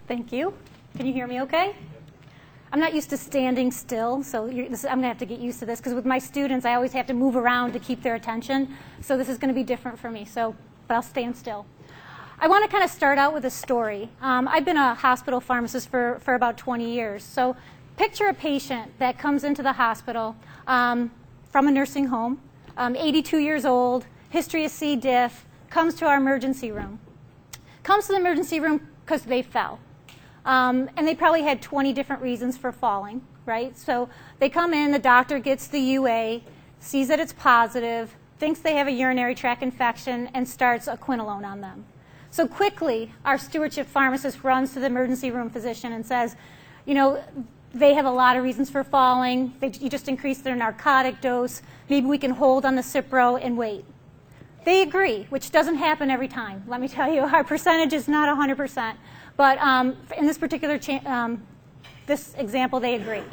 Thank you. Can you hear me okay? I'm not used to standing still, so I'm going to have to get used to this because with my students, I always have to move around to keep their attention. So this is going to be different for me, but I'll stand still. I want to kind of start out with a story. I've been a hospital pharmacist for about 20 years. So picture a patient that comes into the hospital from a nursing home, 82 years old, history of C. diff, comes to our emergency room. Comes to the emergency room because they fell. And they probably had 20 different reasons for falling, right? So they come in, the doctor gets the UA, sees that it's positive, thinks they have a urinary tract infection, and starts a quinolone on them. So quickly, our stewardship pharmacist runs to the emergency room physician and says, you know, they have a lot of reasons for falling. You just increased their narcotic dose. Maybe we can hold on the Cipro and wait. They agree, which doesn't happen every time. Let me tell you, our percentage is not 100%. But in this particular this example, they agree.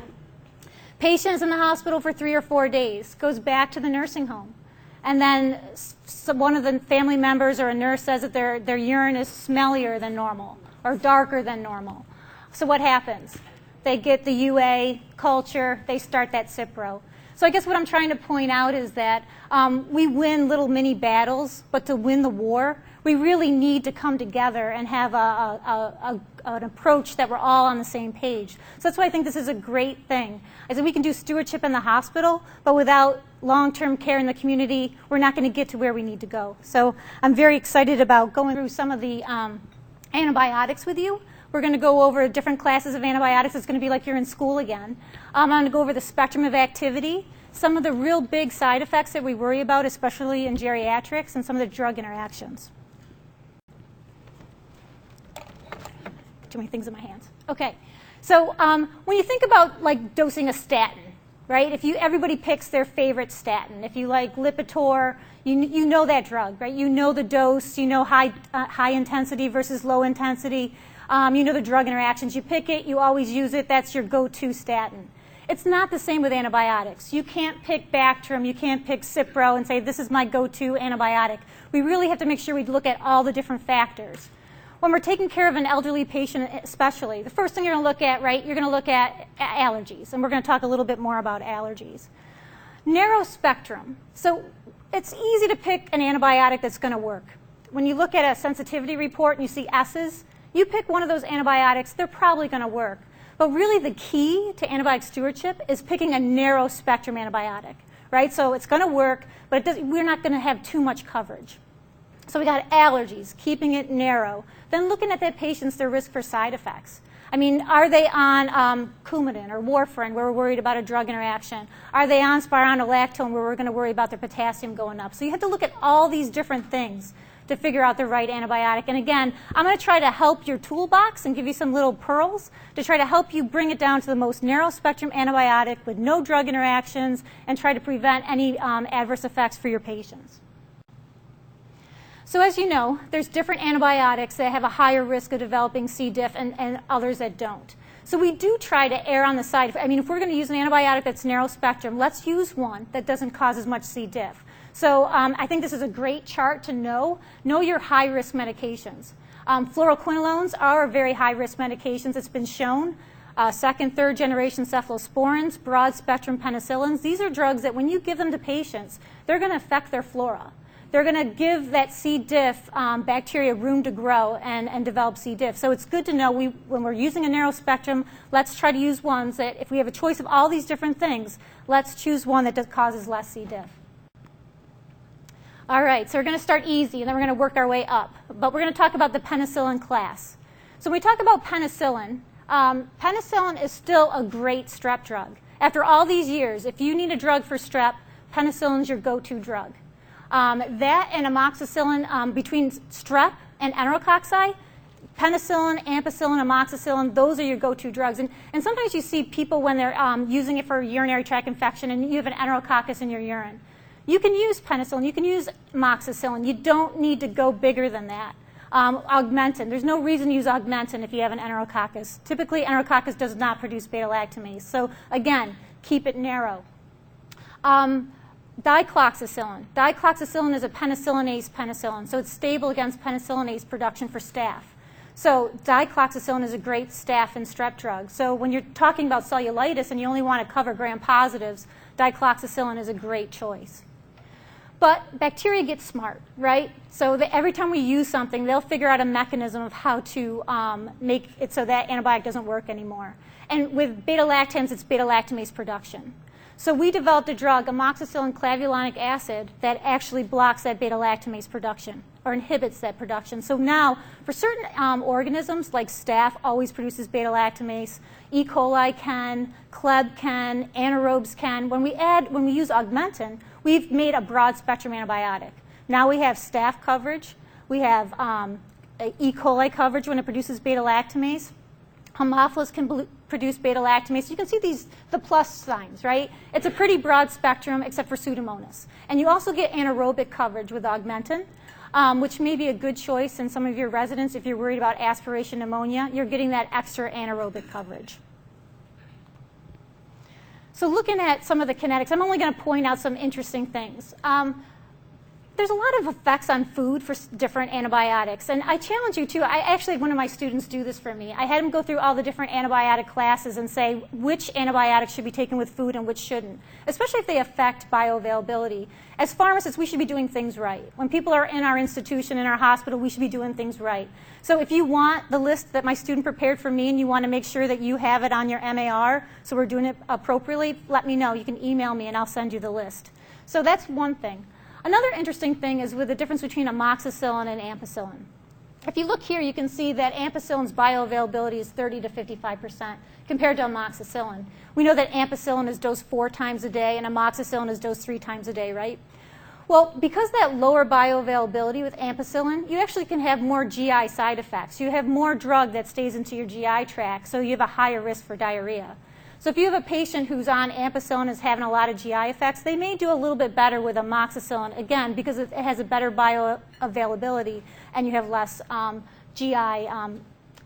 Patient is in the hospital for 3 or 4 days, goes back to the nursing home. And then one of the family members or a nurse says that their urine is smellier than normal or darker than normal. So what happens? They get the UA culture, they start that Cipro. So I guess what I'm trying to point out is that we win little mini battles, but to win the war, we really need to come together and have an approach that we're all on the same page. So that's why I think this is a great thing. I said we can do stewardship in the hospital, but without long-term care in the community, we're not going to get to where we need to go. So I'm very excited about going through some of the antibiotics with you. We're going to go over different classes of antibiotics. It's going to be like you're in school again. I'm going to go over the spectrum of activity, some of the real big side effects that we worry about, especially in geriatrics, and some of the drug interactions. Too many things in my hands. Okay, so when you think about like dosing a statin, right? Everybody picks their favorite statin. If you like Lipitor, you know that drug, right? You know the dose. You know high intensity versus low intensity. You know the drug interactions. You pick it. You always use it. That's your go-to statin. It's not the same with antibiotics. You can't pick Bactrim. You can't pick Cipro and say this is my go-to antibiotic. We really have to make sure we look at all the different factors. When we're taking care of an elderly patient especially, the first thing you're going to look at, right, you're going to look at allergies. And we're going to talk a little bit more about allergies. Narrow spectrum. So it's easy to pick an antibiotic that's going to work. When you look at a sensitivity report and you see S's, you pick one of those antibiotics, they're probably going to work. But really the key to antibiotic stewardship is picking a narrow spectrum antibiotic, right? So it's going to work, but we're not going to have too much coverage. So we got allergies, keeping it narrow. Then looking at that patient's their risk for side effects. I mean, are they on Coumadin or warfarin where we're worried about a drug interaction? Are they on spironolactone where we're going to worry about their potassium going up? So you have to look at all these different things to figure out the right antibiotic. And again, I'm going to try to help your toolbox and give you some little pearls to try to help you bring it down to the most narrow spectrum antibiotic with no drug interactions and try to prevent any adverse effects for your patients. So as you know, there's different antibiotics that have a higher risk of developing C. diff and others that don't. So we do try to err on the side. I mean, if we're going to use an antibiotic that's narrow spectrum, let's use one that doesn't cause as much C. diff. So I think this is a great chart to know your high-risk medications. Fluoroquinolones are very high-risk medications. It's been shown. Second, third generation cephalosporins, broad-spectrum penicillins. These are drugs that when you give them to patients, they're going to affect their flora. They're going to give that C. diff bacteria room to grow and develop C. diff. So it's good to know when we're using a narrow spectrum, let's try to use ones that if we have a choice of all these different things, let's choose one that causes less C. diff. All right, so we're going to start easy, and then we're going to work our way up. But we're going to talk about the penicillin class. So when we talk about penicillin, penicillin is still a great strep drug. After all these years, if you need a drug for strep, penicillin is your go-to drug. That and amoxicillin, between strep and enterococci, penicillin, ampicillin, amoxicillin, those are your go-to drugs. And sometimes you see people when they're using it for urinary tract infection and you have an enterococcus in your urine. You can use penicillin, you can use amoxicillin. You don't need to go bigger than that. Augmentin, there's no reason to use augmentin if you have an enterococcus. Typically, enterococcus does not produce beta-lactamase. So again, keep it narrow. Dicloxacillin. Dicloxacillin is a penicillinase penicillin, so it's stable against penicillinase production for staph. So dicloxacillin is a great staph and strep drug. So when you're talking about cellulitis and you only want to cover gram-positives, dicloxacillin is a great choice. But bacteria get smart, right? So every time we use something, they'll figure out a mechanism of how to make it so that antibiotic doesn't work anymore. And with beta-lactams, it's beta-lactamase production. So we developed a drug, amoxicillin clavulanic acid, that actually blocks that beta-lactamase production or inhibits that production. So now, for certain organisms, like staph always produces beta-lactamase, E. coli can, Kleb can, anaerobes can. When we use augmentin, we've made a broad spectrum antibiotic. Now we have staph coverage, we have E. coli coverage when it produces beta-lactamase. Haemophilus can produce beta-lactamase. You can see the plus signs, right? It's a pretty broad spectrum except for Pseudomonas. And you also get anaerobic coverage with augmentin, which may be a good choice in some of your residents if you're worried about aspiration pneumonia. You're getting that extra anaerobic coverage. So looking at some of the kinetics, I'm only going to point out some interesting things. There's a lot of effects on food for different antibiotics. And I challenge you to, I actually had one of my students do this for me. I had him go through all the different antibiotic classes and say which antibiotics should be taken with food and which shouldn't, especially if they affect bioavailability. As pharmacists, we should be doing things right. When people are in our institution, in our hospital, we should be doing things right. So if you want the list that my student prepared for me and you want to make sure that you have it on your MAR, so we're doing it appropriately, let me know. You can email me and I'll send you the list. So that's one thing. Another interesting thing is with the difference between amoxicillin and ampicillin. If you look here, you can see that ampicillin's bioavailability is 30 to 55% compared to amoxicillin. We know that ampicillin is dosed 4 times a day and amoxicillin is dosed 3 times a day, right? Well, because that lower bioavailability with ampicillin, you actually can have more GI side effects. You have more drug that stays into your GI tract, so you have a higher risk for diarrhea. So if you have a patient who's on ampicillin and is having a lot of GI effects, they may do a little bit better with amoxicillin, again, because it has a better bioavailability and you have less GI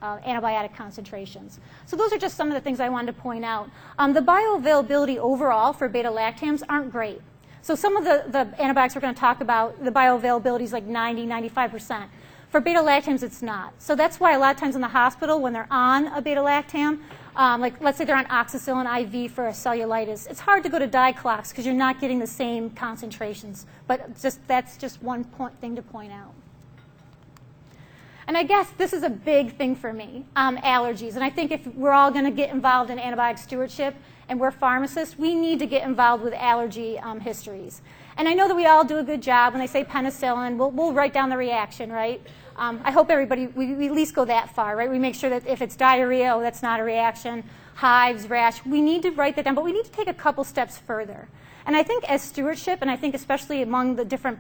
antibiotic concentrations. So those are just some of the things I wanted to point out. The bioavailability overall for beta-lactams aren't great. So some of the antibiotics we're going to talk about, the bioavailability is like 90, 95%. For beta-lactams, it's not. So that's why a lot of times in the hospital, when they're on a beta-lactam, like let's say they're on oxacillin IV for a cellulitis, it's hard to go to diclox because you're not getting the same concentrations. But that's just one thing to point out. And I guess this is a big thing for me, allergies. And I think if we're all going to get involved in antibiotic stewardship, and we're pharmacists, we need to get involved with allergy histories. And I know that we all do a good job when they say penicillin. We'll write down the reaction, right? I hope everybody, we at least go that far, right? We make sure that if it's diarrhea, oh, that's not a reaction. Hives, rash, we need to write that down, but we need to take a couple steps further. And I think as stewardship, and I think especially among the different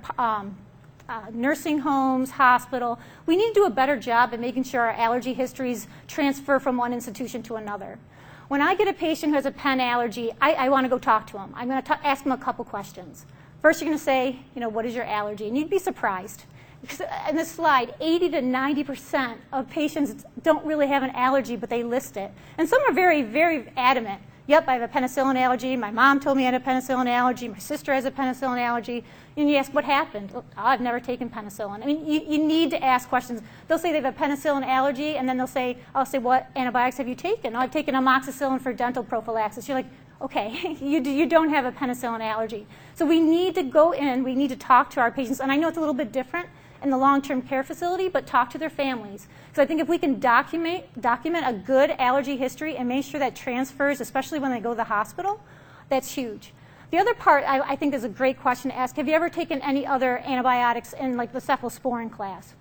nursing homes, hospital, we need to do a better job at making sure our allergy histories transfer from one institution to another. When I get a patient who has a pen allergy, I want to go talk to him. I'm going to ask him a couple questions. First, you're going to say, what is your allergy? And you'd be surprised. Because in this slide, 80 to 90% of patients don't really have an allergy, but they list it. And some are very, very adamant. Yep, I have a penicillin allergy. My mom told me I had a penicillin allergy. My sister has a penicillin allergy. And you ask, what happened? Oh, I've never taken penicillin. I mean, you need to ask questions. They'll say they have a penicillin allergy, and then I'll say, what antibiotics have you taken? Oh, I've taken amoxicillin for dental prophylaxis. You're like, okay, you don't have a penicillin allergy. So we need to go in, we need to talk to our patients. And I know it's a little bit different in the long-term care facility, but talk to their families. Because I think if we can document a good allergy history and make sure that transfers, especially when they go to the hospital, that's huge. The other part I think is a great question to ask. Have you ever taken any other antibiotics in like the cephalosporin class?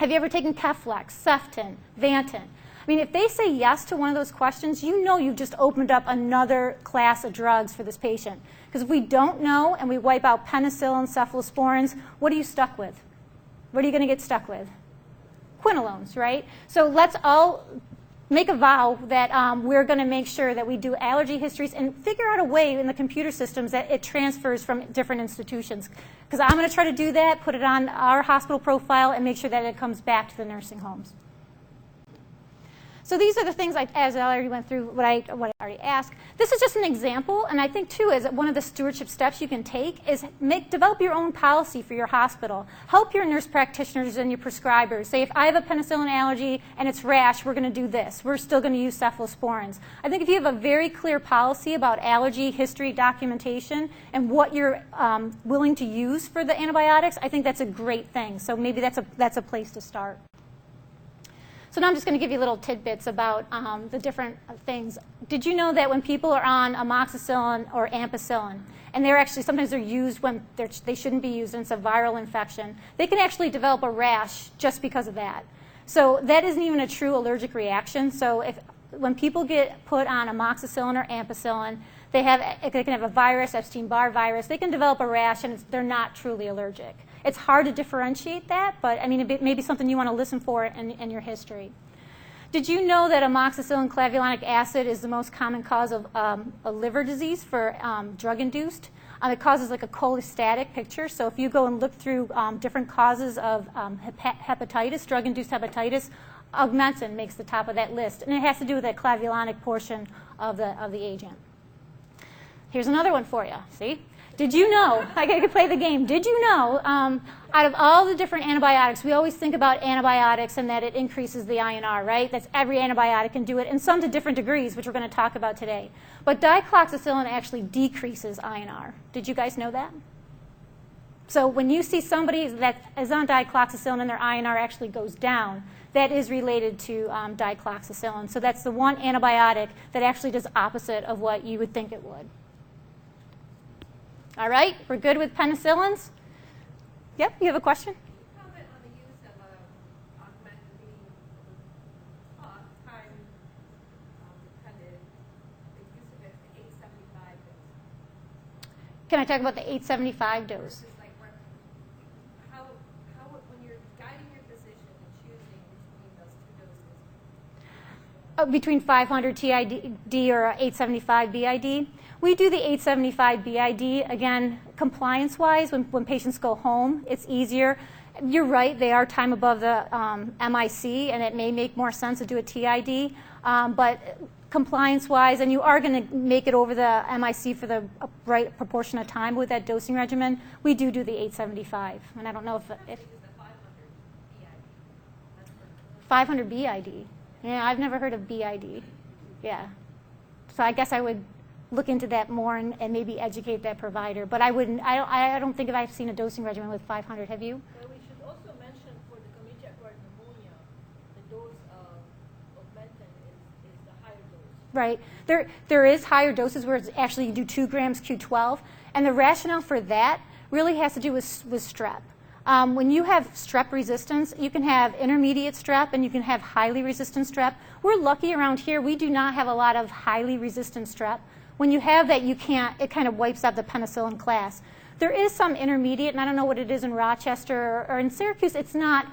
Have you ever taken Keflex, Ceftin, Vantin? I mean, if they say yes to one of those questions, you know you've just opened up another class of drugs for this patient. Because if we don't know and we wipe out penicillin, cephalosporins, what are you stuck with? What are you going to get stuck with? Quinolones, right? So let's all make a vow that we're going to make sure that we do allergy histories and figure out a way in the computer systems that it transfers from different institutions. Because I'm going to try to do that, put it on our hospital profile, and make sure that it comes back to the nursing homes. So these are the things, as I already went through, what I already asked. This is just an example, and I think, too, is that one of the stewardship steps you can take is develop your own policy for your hospital. Help your nurse practitioners and your prescribers. Say, if I have a penicillin allergy and it's rash, we're going to do this. We're still going to use cephalosporins. I think if you have a very clear policy about allergy history documentation and what you're willing to use for the antibiotics, I think that's a great thing. So maybe that's a place to start. So now I'm just going to give you little tidbits about the different things. Did you know that when people are on amoxicillin or ampicillin, and sometimes they're used when they shouldn't be used and it's a viral infection, they can actually develop a rash just because of that. So that isn't even a true allergic reaction. So when people get put on amoxicillin or ampicillin, they can have a virus, Epstein-Barr virus. They can develop a rash, and they're not truly allergic. It's hard to differentiate that, but I mean, it may be something you want to listen for in your history. Did you know that amoxicillin clavulanic acid is the most common cause of a liver disease for drug-induced? It causes like a cholestatic picture. So if you go and look through different causes of hepatitis, drug-induced hepatitis, augmentin makes the top of that list, and it has to do with that clavulanic portion of the agent. Here's another one for you. See? Did you know, I could play the game, did you know, out of all the different antibiotics, we always think about antibiotics and that it increases the INR, right? That's every antibiotic can do it, and some to different degrees, which we're going to talk about today. But dicloxacillin actually decreases INR. Did you guys know that? So when you see somebody that is on dicloxacillin and their INR actually goes down, that is related to dicloxacillin. So that's the one antibiotic that actually does opposite of what you would think it would. All right, we're good with penicillins? Yep, you have a question? Can you comment on the use of augmentin being time dependent, the use of it for 875 dose? Can I talk about the 875 dose? Versus like how when you're guiding your physician and choosing between those two doses? Between 500 TID or 875 BID. We do the 875 BID, again, compliance-wise, when patients go home, it's easier. You're right, they are time above the MIC, and it may make more sense to do a TID. But compliance-wise, and you are going to make it over the MIC for the right proportion of time with that dosing regimen, we do the 875. And I don't know if 500 BID. Yeah, I've never heard of BID. Yeah. So I guess I would look into that more and maybe educate that provider. But I don't think I've seen a dosing regimen with 500. Have you? Well, we should also mention for the community-acquired pneumonia, the dose of augmentin is the higher dose. Right. There is higher doses where it's actually you do 2 grams Q12. And the rationale for that really has to do with strep. When you have strep resistance, you can have intermediate strep and you can have highly resistant strep. We're lucky around here. We do not have a lot of highly resistant strep. When you have that, it kind of wipes out the penicillin class. There is some intermediate, and I don't know what it is in Rochester or in Syracuse. It's not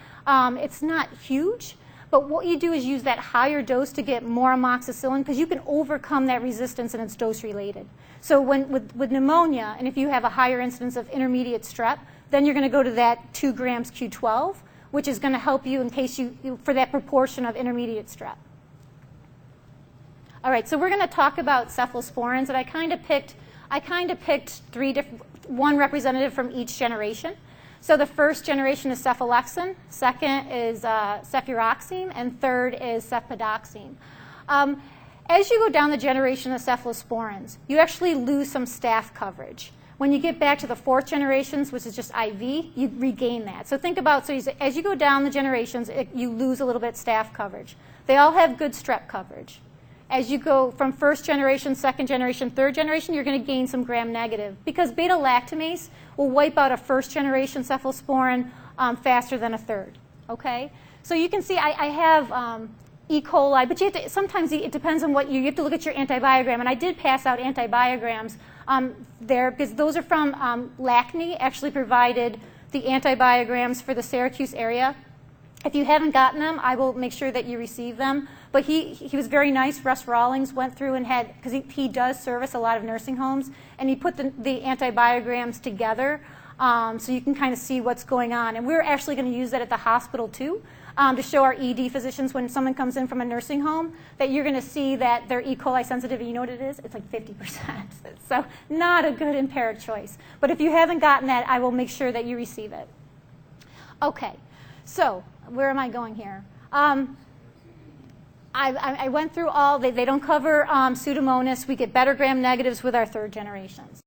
huge, but what you do is use that higher dose to get more amoxicillin because you can overcome that resistance and it's dose related. So with pneumonia, and if you have a higher incidence of intermediate strep, then you're going to go to that 2 grams Q12, which is going to help you in case for that proportion of intermediate strep. All right, so we're going to talk about cephalosporins, and I kind of picked one representative from each generation. So the first generation is cephalexin, second is cefuroxime, and third is cefpodoxime. As you go down the generation of cephalosporins, you actually lose some staph coverage. When you get back to the fourth generations, which is just IV, you regain that. So think about, as you go down the generations, you lose a little bit staph coverage. They all have good strep coverage. As you go from first generation, second generation, third generation, you're going to gain some gram-negative because beta-lactamase will wipe out a first-generation cephalosporin faster than a third. Okay? So you can see I have E. coli, but sometimes it depends on what you have to look at your antibiogram. And I did pass out antibiograms there because those are from LACNY, actually provided the antibiograms for the Syracuse area. If you haven't gotten them, I will make sure that you receive them. But he was very nice. Russ Rawlings went through and had, because he does service a lot of nursing homes, and he put the antibiograms together so you can kind of see what's going on. And we're actually going to use that at the hospital too. to show our ED physicians when someone comes in from a nursing home that you're going to see that their E. coli sensitivity, you know what it is? It's like 50%. So not a good empiric choice. But if you haven't gotten that, I will make sure that you receive it. Okay, so where am I going here? I went through all, they don't cover Pseudomonas. We get better gram negatives with our third generations.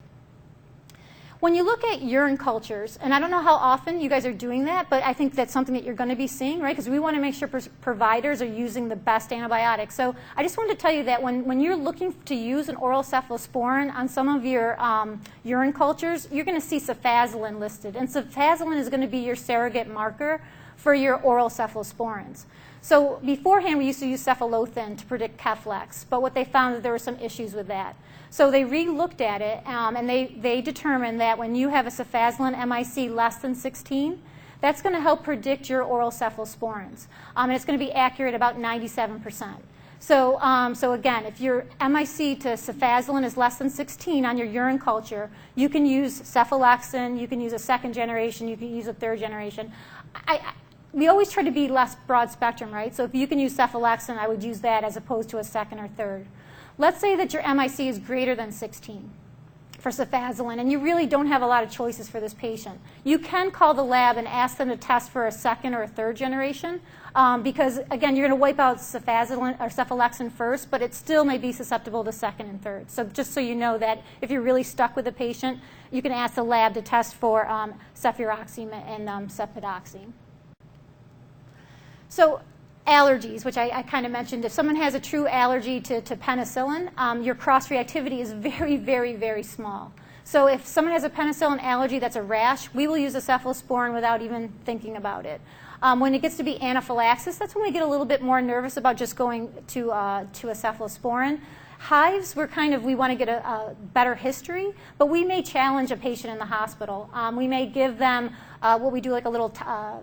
When you look at urine cultures, and I don't know how often you guys are doing that, but I think that's something that you're going to be seeing, right? Because we want to make sure providers are using the best antibiotics. So I just wanted to tell you that when you're looking to use an oral cephalosporin on some of your urine cultures, you're going to see cefazolin listed. And cefazolin is going to be your surrogate marker for your oral cephalosporins. So beforehand, we used to use cephalothin to predict Keflex, but what they found that there were some issues with that. So they re-looked at it, and they determined that when you have a cefazolin MIC less than 16, that's going to help predict your oral cephalosporins. And it's going to be accurate about 97%. So again, if your MIC to cefazolin is less than 16 on your urine culture, you can use cephalexin, you can use a second generation, you can use a third generation. We always try to be less broad spectrum, right? So if you can use cephalexin, I would use that as opposed to a second or third. Let's say that your MIC is greater than 16 for cefazolin, and you really don't have a lot of choices for this patient. You can call the lab and ask them to test for a second or a third generation because, again, you're going to wipe out cefazolin or cephalexin first, but it still may be susceptible to second and third. So just so you know that if you're really stuck with a patient, you can ask the lab to test for cefuroxime and cefidoxime. So allergies, which I kind of mentioned, if someone has a true allergy to penicillin, your cross-reactivity is very, very, very small. So if someone has a penicillin allergy that's a rash, we will use a cephalosporin without even thinking about it. When it gets to be anaphylaxis, that's when we get a little bit more nervous about just going to a cephalosporin. Hives, we want to get a better history, but we may challenge a patient in the hospital. We may give them what we do like a little,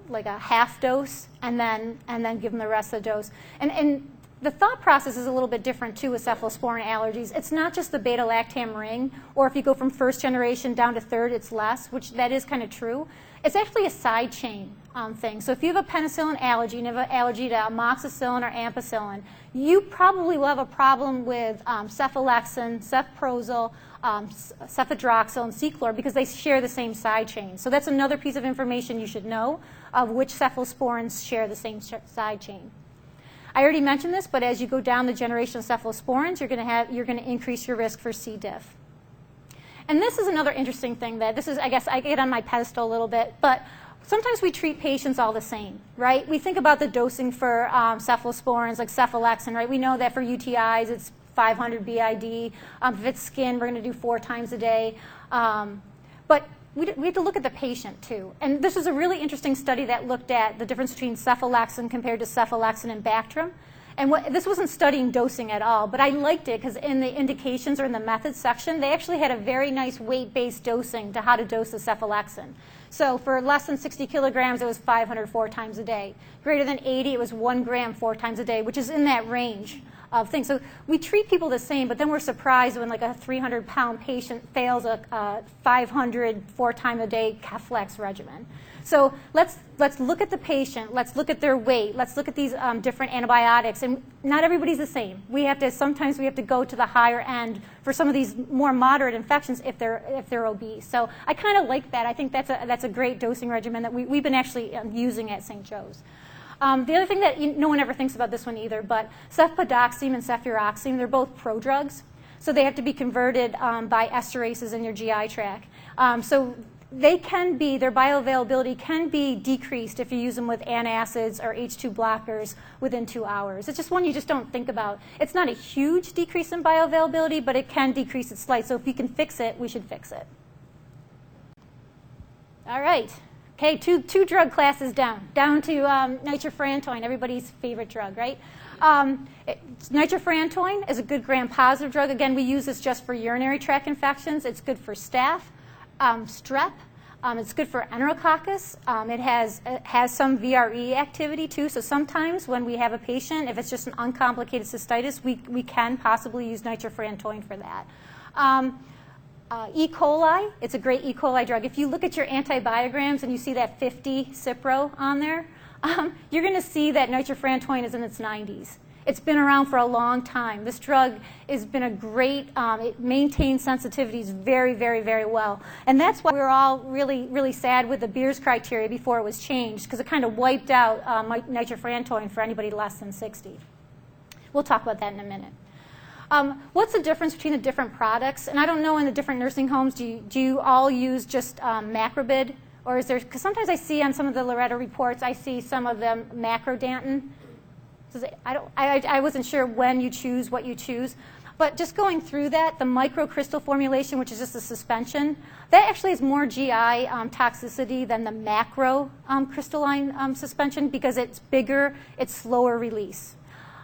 like a half dose, and then give them the rest of the dose. And the thought process is a little bit different too with cephalosporin allergies. It's not just the beta-lactam ring, or if you go from first generation down to third, it's less, which that is kind of true. It's actually a side chain thing. So if you have a penicillin allergy and you have an allergy to amoxicillin or ampicillin, you probably will have a problem with cephalexin, cefprozil, cefadroxil, and Ceclor because they share the same side chain. So that's another piece of information you should know of which cephalosporins share the same side chain. I already mentioned this, but as you go down the generation of cephalosporins, you're going to increase your risk for C. diff. And this is another interesting thing that this is, I guess, I get on my pedestal a little bit, but sometimes we treat patients all the same, right? We think about the dosing for cephalosporins like cephalexin, right? We know that for UTIs it's 500 BID. If it's skin, we're going to do 4 times a day. But we have to look at the patient too. And this was a really interesting study that looked at the difference between cephalexin compared to cephalexin and Bactrim. And this wasn't studying dosing at all, but I liked it because in the indications or in the methods section, they actually had a very nice weight-based dosing to how to dose the cephalexin. So for less than 60 kilograms, it was 500 4 times a day. Greater than 80, it was 1 gram 4 times a day, which is in that range of things. So we treat people the same, but then we're surprised when like a 300-pound patient fails a 500 4 times a day Keflex regimen. So let's look at the patient. Let's look at their weight. Let's look at these different antibiotics. And not everybody's the same. Sometimes we have to go to the higher end for some of these more moderate infections if they're obese. So I kind of like that. I think that's a great dosing regimen that we've been actually using at St. Joe's. The other thing that no one ever thinks about this one either, but cefidoxime and cefuroxime, they're both prodrugs. So they have to be converted by esterases in your GI tract. So their bioavailability can be decreased if you use them with antacids or H2 blockers within 2 hours. It's just one you just don't think about. It's not a huge decrease in bioavailability, but it can decrease it slightly. So if you can fix it, we should fix it. All right. Okay, two drug classes down to nitrofurantoin, everybody's favorite drug, right? Nitrofurantoin is a good gram-positive drug. Again, we use this just for urinary tract infections. It's good for staph, strep. It's good for enterococcus. It has some VRE activity too. So sometimes when we have a patient, if it's just an uncomplicated cystitis, we can possibly use nitrofurantoin for that. E. coli, it's a great E. coli drug. If you look at your antibiograms and you see that 50 Cipro on there, you're going to see that nitrofurantoin is in its 90s. It's been around for a long time. This drug has been a great, it maintains sensitivities very, very, very well. And that's why we were all really, really sad with the Beers criteria before it was changed, because it kind of wiped out nitrofurantoin for anybody less than 60. We'll talk about that in a minute. What's the difference between the different products? And I don't know in the different nursing homes, do you all use just macrobid? Or is there, because sometimes I see on some of the Loretta reports, I see some of them macrodantin. I wasn't sure when you choose what you choose. But just going through that, the microcrystal formulation, which is just a suspension, that actually has more GI toxicity than the macro crystalline suspension because it's bigger, it's slower release.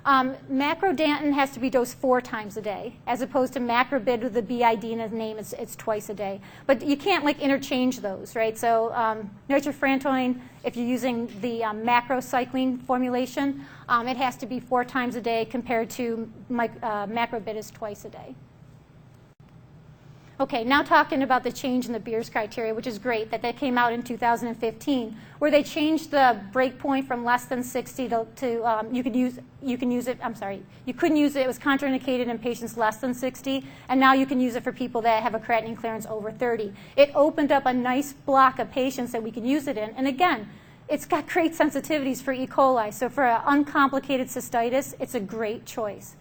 Macrodantin has to be dosed 4 times a day, as opposed to macrobid with the BID in its name, it's twice a day. But you can't like interchange those, right? So nitrofurantoin, if you're using the macrocycline formulation, it has to be 4 times a day compared to macrobid is twice a day. Okay, now talking about the change in the Beers criteria, which is great that came out in 2015, where they changed the break point from less than 60 to you couldn't use it, it was contraindicated in patients less than 60, and now you can use it for people that have a creatinine clearance over 30. It opened up a nice block of patients that we can use it in, and again, it's got great sensitivities for E. coli, so for an uncomplicated cystitis, it's a great choice.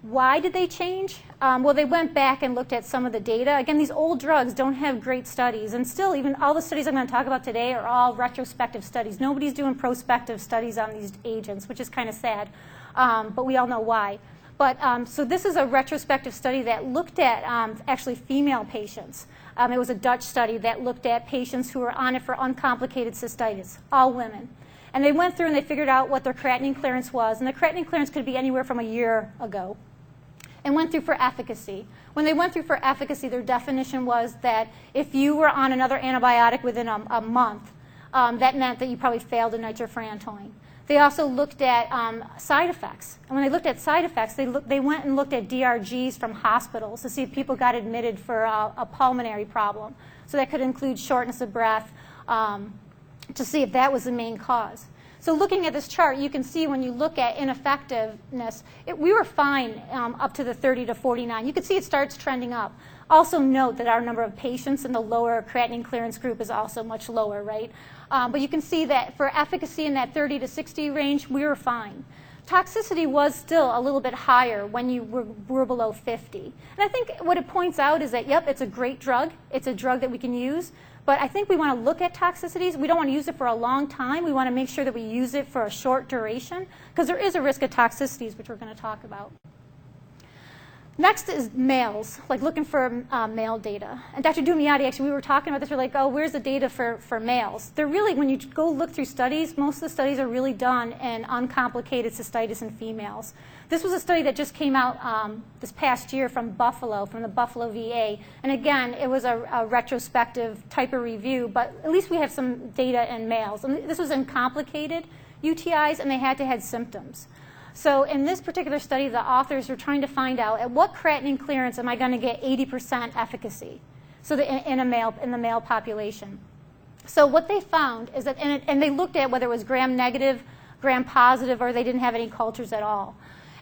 Why did they change? Well, they went back and looked at some of the data. Again, these old drugs don't have great studies, and still, even all the studies I'm going to talk about today are all retrospective studies. Nobody's doing prospective studies on these agents, which is kind of sad, but we all know why. But so this is a retrospective study that looked at actually female patients. It was a Dutch study that looked at patients who were on it for uncomplicated cystitis, all women. And they went through and they figured out what their creatinine clearance was. And the creatinine clearance could be anywhere from a year ago. And went through for efficacy. When they went through for efficacy, their definition was that if you were on another antibiotic within a month, that meant that you probably failed a nitrofurantoin. They also looked at side effects. And when they looked at side effects, they went and looked at DRGs from hospitals to see if people got admitted for a pulmonary problem. So that could include shortness of breath, to see if that was the main cause. So looking at this chart, you can see when you look at ineffectiveness, we were fine up to the 30 to 49. You can see it starts trending up. Also note that our number of patients in the lower creatinine clearance group is also much lower, right? But you can see that for efficacy in that 30 to 60 range, we were fine. Toxicity was still a little bit higher when you were below 50. And I think what it points out is that, yep, it's a great drug. It's a drug that we can use. But I think we want to look at toxicities. We don't want to use it for a long time. We want to make sure that we use it for a short duration because there is a risk of toxicities, which we're going to talk about. Next is males, like looking for male data. And Dr. Dumiati, actually, we were talking about this. We're like, oh, where's the data for males? They're really, when you go look through studies, most of the studies are really done in uncomplicated cystitis in females. This was a study that just came out this past year from Buffalo, from the Buffalo VA. And again, it was a retrospective type of review, but at least we have some data in males. And this was in complicated UTIs, and they had to have symptoms. So in this particular study, the authors were trying to find out at what creatinine clearance am I going to get 80% efficacy, so that in the male population. So what they found is that, and they looked at whether it was gram-negative, gram-positive, or they didn't have any cultures at all.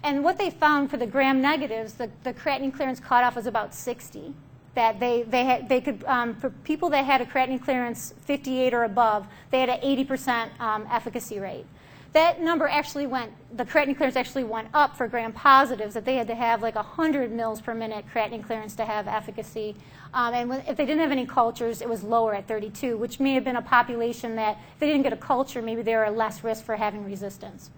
And what they found for the gram-negatives, the creatinine clearance cutoff was about 60. That they could, for people that had a creatinine clearance 58 or above, they had an 80% efficacy rate. That number actually the creatinine clearance actually went up for gram-positives, that they had to have like 100 mils per minute creatinine clearance to have efficacy. And if they didn't have any cultures, it was lower at 32, which may have been a population that if they didn't get a culture, maybe they were less risk for having resistance.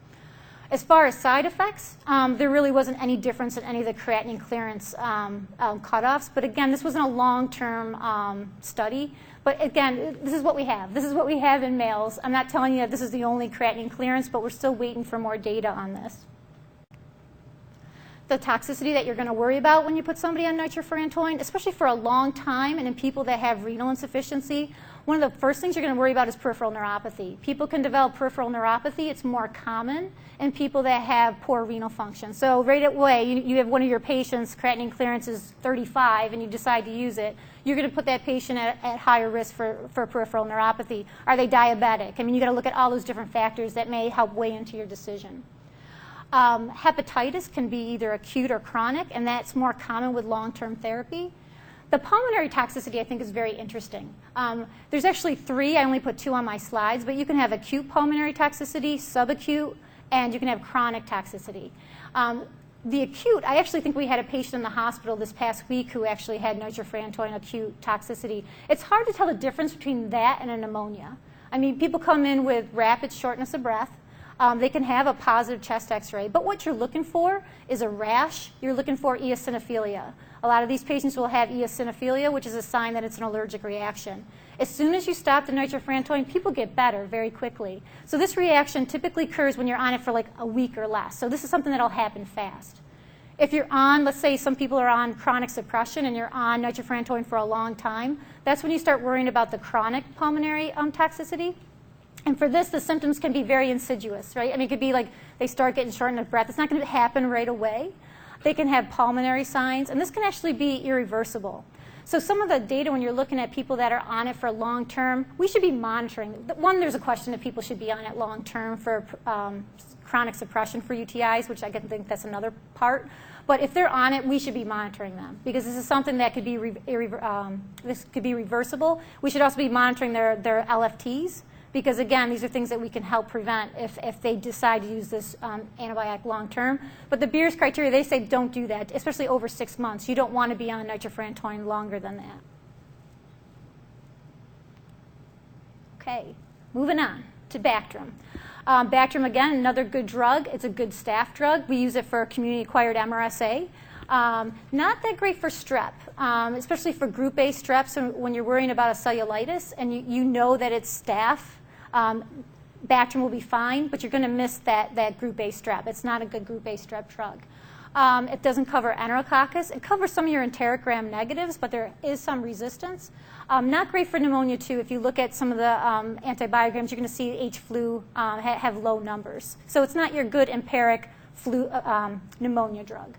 As far as side effects, there really wasn't any difference in any of the creatinine clearance cutoffs. But again, this wasn't a long-term study. But again, this is what we have. This is what we have in males. I'm not telling you that this is the only creatinine clearance, but we're still waiting for more data on this. the toxicity that you're going to worry about when you put somebody on nitrofurantoin, especially for a long time and in people that have renal insufficiency, one of the first things you're going to worry about is peripheral neuropathy. People can develop peripheral neuropathy. It's more common in people that have poor renal function. So right away, you have one of your patients, creatinine clearance is 35, and you decide to use it. You're going to put that patient at higher risk for peripheral neuropathy. Are they diabetic? I mean, you've got to look at all those different factors that may help weigh into your decision. Hepatitis can be either acute or chronic, and that's more common with long-term therapy. The pulmonary toxicity, I think, is very interesting. There's actually 3. I only put 2 on my slides, but you can have acute pulmonary toxicity, subacute, and you can have chronic toxicity. The acute, I actually think we had a patient in the hospital this past week who actually had nitrofurantoin acute toxicity. It's hard to tell the difference between that and a pneumonia. I mean, people come in with rapid shortness of breath. They can have a positive chest x-ray, but what you're looking for is a rash. You're looking for eosinophilia. A lot of these patients will have eosinophilia, which is a sign that it's an allergic reaction. As soon as you stop the nitrofurantoin, people get better very quickly. So this reaction typically occurs when you're on it for like a week or less. So this is something that'll happen fast. If you're on, let's say some people are on chronic suppression and you're on nitrofurantoin for a long time, that's when you start worrying about the chronic pulmonary toxicity. And for this, the symptoms can be very insidious, right? I mean, it could be like they start getting shortness of breath. It's not going to happen right away. They can have pulmonary signs, and this can actually be irreversible. So some of the data when you're looking at people that are on it for long term, we should be monitoring. One, there's a question if people should be on it long term for chronic suppression for UTIs, which I can think that's another part. But if they're on it, we should be monitoring them because this is something that could be reversible. We should also be monitoring their LFTs. Because, again, these are things that we can help prevent if they decide to use this antibiotic long term. But the Beers criteria, they say don't do that, especially over 6 months. You don't want to be on nitrofurantoin longer than that. Okay, moving on to Bactrim. Bactrim, again, another good drug. It's a good staph drug. We use it for community-acquired MRSA. Not that great for strep, especially for group A strep. So when you're worrying about a cellulitis and you know that it's staph, Bactrim will be fine, but you're going to miss that group A strep. It's not a good group A strep drug. It doesn't cover enterococcus. It covers some of your enteric gram negatives, but there is some resistance. Not great for pneumonia, too. If you look at some of the antibiograms, you're going to see H-flu have low numbers. So it's not your good empiric flu pneumonia drug.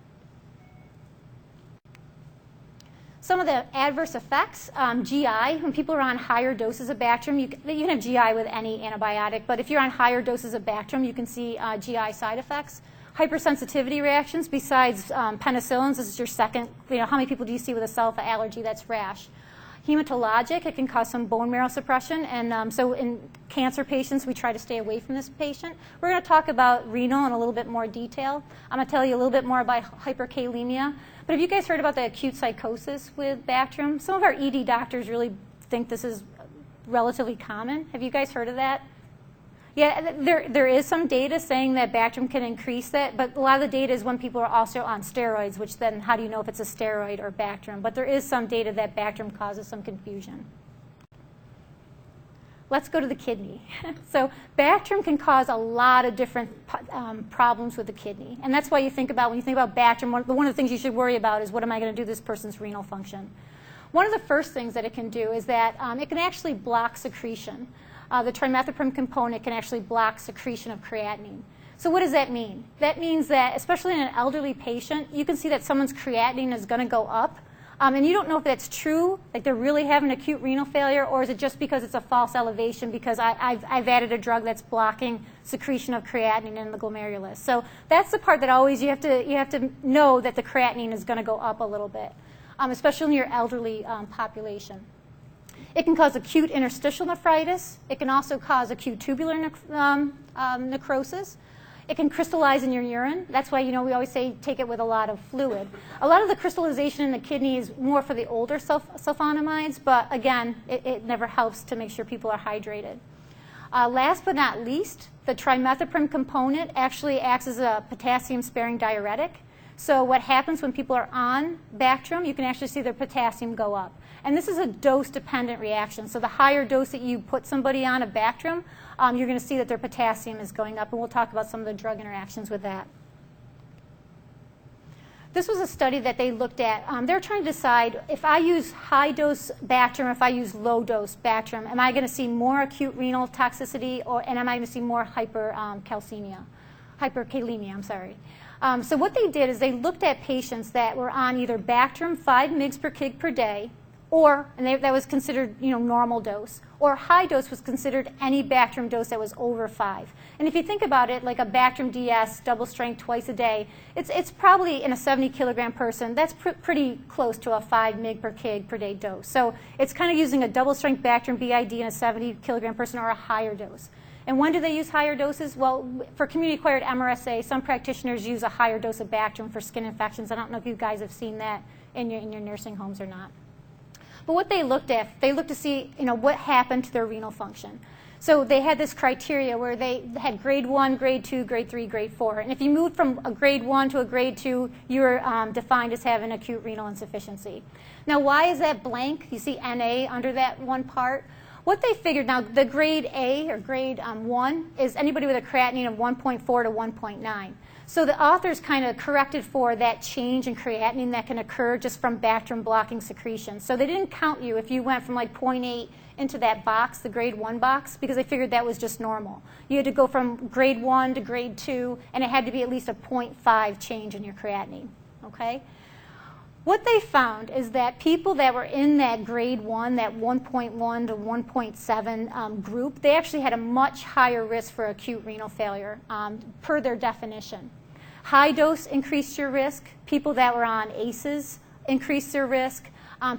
Some of the adverse effects, GI, when people are on higher doses of Bactrim, you can have GI with any antibiotic, but if you're on higher doses of Bactrim, you can see GI side effects. Hypersensitivity reactions, besides penicillins, this is your second, how many people do you see with a sulfa allergy? That's rash. Hematologic, it can cause some bone marrow suppression, and so in cancer patients, we try to stay away from this patient. We're going to talk about renal in a little bit more detail. I'm going to tell you a little bit more about hyperkalemia. But have you guys heard about the acute psychosis with Bactrim? Some of our ED doctors really think this is relatively common. Have you guys heard of that? Yeah, there is some data saying that Bactrim can increase that, but a lot of the data is when people are also on steroids, which then how do you know if it's a steroid or Bactrim? But there is some data that Bactrim causes some confusion. Let's go to the kidney. So Bactrim can cause a lot of different problems with the kidney. And that's why you think about, when you think about Bactrim, one of the things you should worry about is what am I going to do to this person's renal function? One of the first things that it can do is that it can actually block secretion. The trimethoprim component can actually block secretion of creatinine. So what does that mean? That means that, especially in an elderly patient, you can see that someone's creatinine is going to go up. And you don't know if that's true, like they're really having acute renal failure, or is it just because it's a false elevation because I've added a drug that's blocking secretion of creatinine in the glomerulus. So that's the part that always you have to know that the creatinine is going to go up a little bit, especially in your elderly population. It can cause acute interstitial nephritis. It can also cause acute tubular necrosis. It can crystallize in your urine. That's why, we always say take it with a lot of fluid. A lot of the crystallization in the kidney is more for the older sulfonamides, but again, it never helps to make sure people are hydrated. Last but not least, the trimethoprim component actually acts as a potassium-sparing diuretic. So what happens when people are on Bactrim, you can actually see their potassium go up. And this is a dose-dependent reaction. So the higher dose that you put somebody on of Bactrim, you're going to see that their potassium is going up. And we'll talk about some of the drug interactions with that. This was a study that they looked at. They're trying to decide if I use high-dose Bactrim, if I use low-dose Bactrim, am I going to see more acute renal toxicity, and am I going to see more hyperkalemia? So what they did is they looked at patients that were on either Bactrim 5 mg per kg per day, that was considered normal dose, or high dose was considered any Bactrim dose that was over 5. And if you think about it, like a Bactrim DS, double strength twice a day, it's probably in a 70 kilogram person, that's pretty close to a 5 mg per kg per day dose. So it's kind of using a double strength Bactrim BID in a 70 kilogram person or a higher dose. And when do they use higher doses? Well, for community-acquired MRSA, some practitioners use a higher dose of Bactrim for skin infections. I don't know if you guys have seen that in your nursing homes or not. But what they looked to see, what happened to their renal function. So they had this criteria where they had grade 1, grade 2, grade 3, grade 4. And if you moved from a grade 1 to a grade 2, you were defined as having acute renal insufficiency. Now, why is that blank? You see NA under that one part. What they figured, now the grade A or grade 1 is anybody with a creatinine of 1.4 to 1.9. So the authors kind of corrected for that change in creatinine that can occur just from Bactrim blocking secretion. So they didn't count you if you went from like 0.8 into that box, the grade 1 box, because they figured that was just normal. You had to go from grade 1 to grade 2, and it had to be at least a 0.5 change in your creatinine, okay? What they found is that people that were in that grade 1, that 1.1 to 1.7 group, they actually had a much higher risk for acute renal failure per their definition. High dose increased your risk. People that were on ACEs increased their risk.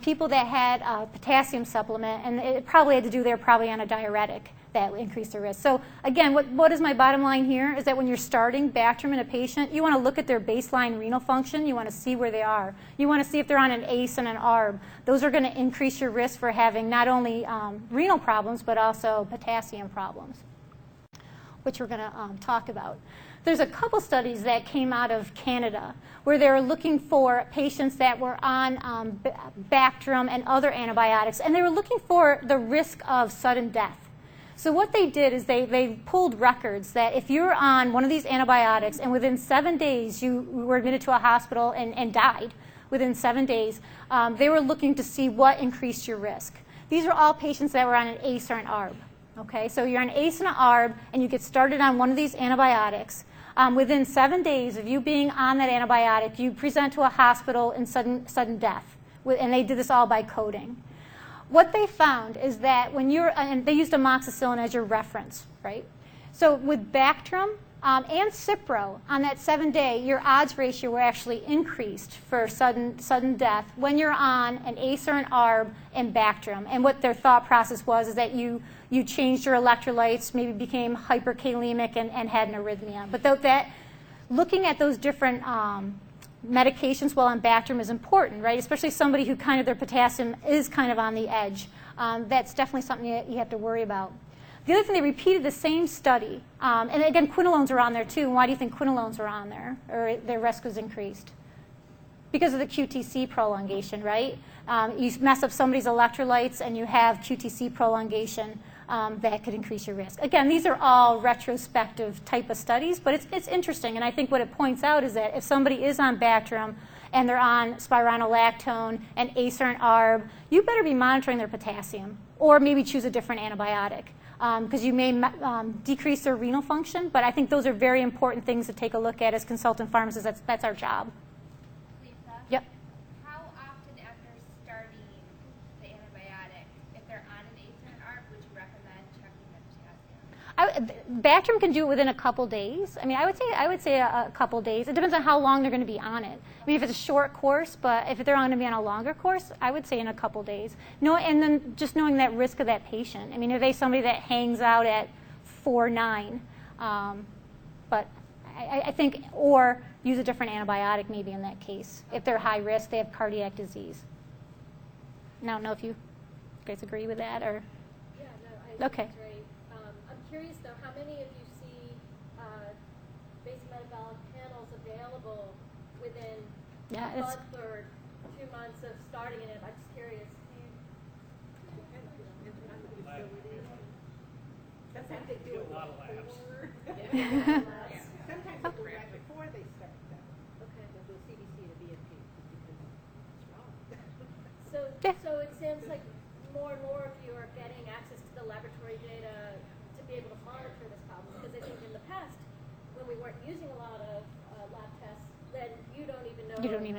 People that had a potassium supplement, and it probably had to do, they were probably on a diuretic, that increased their risk. So again, what is my bottom line here is that when you're starting Bactrim in a patient, you want to look at their baseline renal function. You want to see where they are. You want to see if they're on an ACE and an ARB. Those are going to increase your risk for having not only renal problems, but also potassium problems, which we're going to talk about. There's a couple studies that came out of Canada where they were looking for patients that were on Bactrim and other antibiotics, and they were looking for the risk of sudden death. So what they did is they pulled records that if you're on one of these antibiotics and within 7 days you were admitted to a hospital and died within 7 days, they were looking to see what increased your risk. These are all patients that were on an ACE or an ARB. Okay, so you're on ACE and an ARB and you get started on one of these antibiotics. Within 7 days of you being on that antibiotic, you present to a hospital in sudden death. And they did this all by coding. What they found is that when you're, and they used amoxicillin as your reference, right? So with Bactrim and Cipro, on that 7-day, your odds ratio were actually increased for sudden death when you're on an ACE or an ARB and Bactrim. And what their thought process was is that you changed your electrolytes, maybe became hyperkalemic and had an arrhythmia. But looking at those different medications while on Bactrim is important, right? Especially somebody who kind of their potassium is kind of on the edge. That's definitely something you have to worry about. The other thing, they repeated the same study. And again, quinolones are on there too. And why do you think quinolones are on there, or their risk was increased? Because of the QTC prolongation, right? You mess up somebody's electrolytes and you have QTC prolongation. That could increase your risk. Again, these are all retrospective type of studies, but it's interesting. And I think what it points out is that if somebody is on Bactrim and they're on spironolactone and ACE or an ARB, you better be monitoring their potassium or maybe choose a different antibiotic because you may decrease their renal function. But I think those are very important things to take a look at as consultant pharmacists. That's our job. Lisa? Yep. How often after starting the antibiotic, if they're on an ACE or an ARB, would you recommend checking the potassium? Bactrim can do it within a couple days. I mean, I would say a couple days. It depends on how long they're going to be on it. I mean, if it's a short course, but if they're going to be on a longer course, I would say in a couple days. No, and then just knowing that risk of that patient. I mean, are they somebody that hangs out at 4-9? But I think, or use a different antibiotic maybe in that case. If they're high risk, they have cardiac disease. I don't know if you guys agree with that or. Yeah, no, I Okay. agree. I'm curious though, how many of you see base metabolic panels available within Yeah, a it's, month or 2 months of starting it? I'm just curious. Sometimes they do a lot of labs. Sometimes they do right before they start them. Okay. They'll do CBC to be Yeah. So it seems like more and more of you are getting access to the laboratory data to be able to monitor this problem. Because I think in the past, when we weren't using a lot of lab tests, then you don't even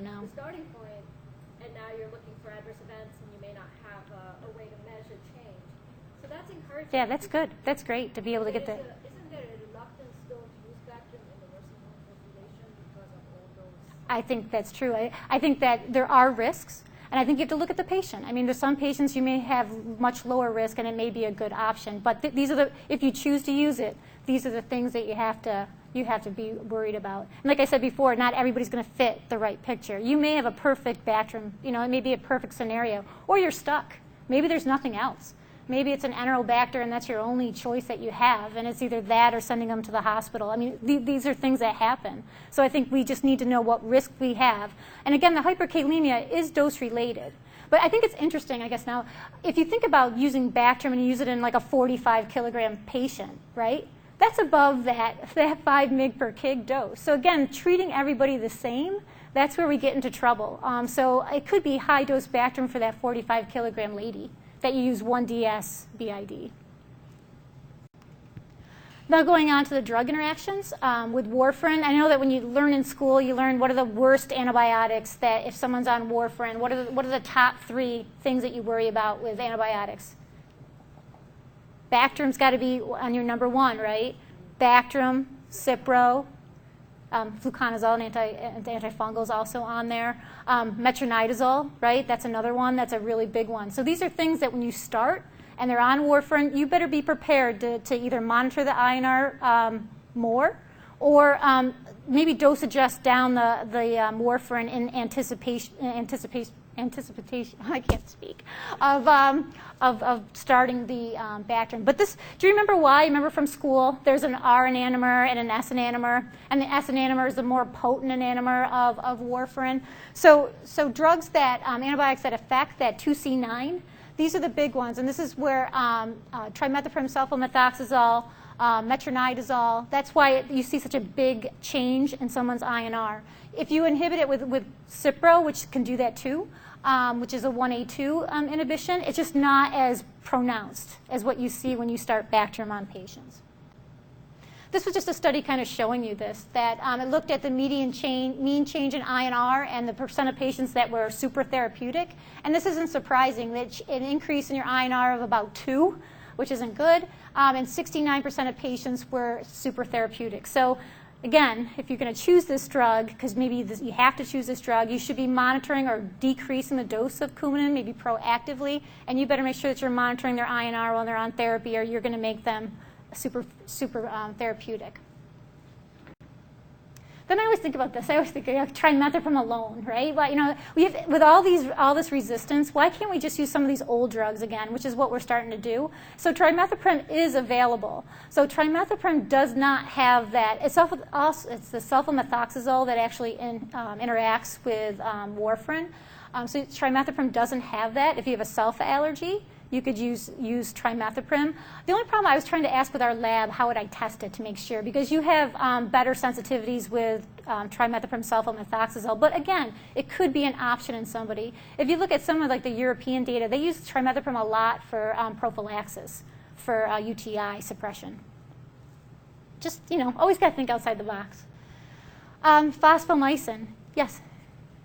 know the starting point, and now you're looking for adverse events, and you may not have a way to measure change. So that's encouraging. Yeah, that's good. That's great to be able to get that. Isn't there a reluctance still to use Bactrim in the nursing home population because of all those? I think that's true. I think that there are risks, and I think you have to look at the patient. I mean, there's some patients you may have much lower risk, and it may be a good option. But these are if you choose to use it, these are the things that you have to be worried about. And like I said before, not everybody's going to fit the right picture. You may have a perfect Bactrim, it may be a perfect scenario, or you're stuck. Maybe there's nothing else. Maybe it's an Enterobacter and that's your only choice that you have, and it's either that or sending them to the hospital. I mean, these are things that happen. So I think we just need to know what risk we have. And again, the hyperkalemia is dose-related. But I think it's interesting, I guess now, if you think about using Bactrim and you use it in like a 45-kilogram patient, right? That's above that 5 mg per kg dose. So again, treating everybody the same, that's where we get into trouble. So it could be high-dose Bactrim for that 45-kilogram lady that you use 1 DS BID. Now going on to the drug interactions with warfarin. I know that when you learn in school, you learn what are the worst antibiotics that if someone's on warfarin, what are the top 3 things that you worry about with antibiotics? Bactrim's got to be on your number 1, right? Bactrim, Cipro, fluconazole, an antifungal is also on there. Metronidazole, right? That's another one. That's a really big one. So these are things that when you start and they're on warfarin, you better be prepared to either monitor the INR more or maybe dose adjust down the warfarin in anticipation, I can't speak, of starting the Bactrim. But this, do you remember why? Remember from school, there's an R enantiomer and an S enantiomer, and the S enantiomer is the more potent enantiomer of warfarin. So drugs that, antibiotics that affect that 2C9, these are the big ones, and this is where trimethoprim sulfamethoxazole, metronidazole, that's why you see such a big change in someone's INR. If you inhibit it with Cipro, which can do that too, which is a 1A2 inhibition, it's just not as pronounced as what you see when you start Bactrim on patients. This was just a study kind of showing you this, that it looked at the mean change in INR and the percent of patients that were super therapeutic. And this isn't surprising, that an increase in your INR of about 2, which isn't good, and 69% of patients were super therapeutic. So again, if you're going to choose this drug, because maybe you have to choose this drug, you should be monitoring or decreasing the dose of Coumadin, maybe proactively, and you better make sure that you're monitoring their INR while they're on therapy, or you're going to make them super therapeutic. Then I always think about this. I always think trimethoprim alone, right? Well, with all this resistance, why can't we just use some of these old drugs again, which is what we're starting to do? So trimethoprim is available. So trimethoprim does not have that. It's the sulfamethoxazole that actually interacts with warfarin. So trimethoprim doesn't have that. If you have a sulfa allergy, you could use trimethoprim. The only problem I was trying to ask with our lab, how would I test it to make sure? Because you have better sensitivities with trimethoprim sulfamethoxazole. But again, it could be an option in somebody. If you look at some of like the European data, they use trimethoprim a lot for prophylaxis, for UTI suppression. Just, always got to think outside the box. Phosphomycin, yes?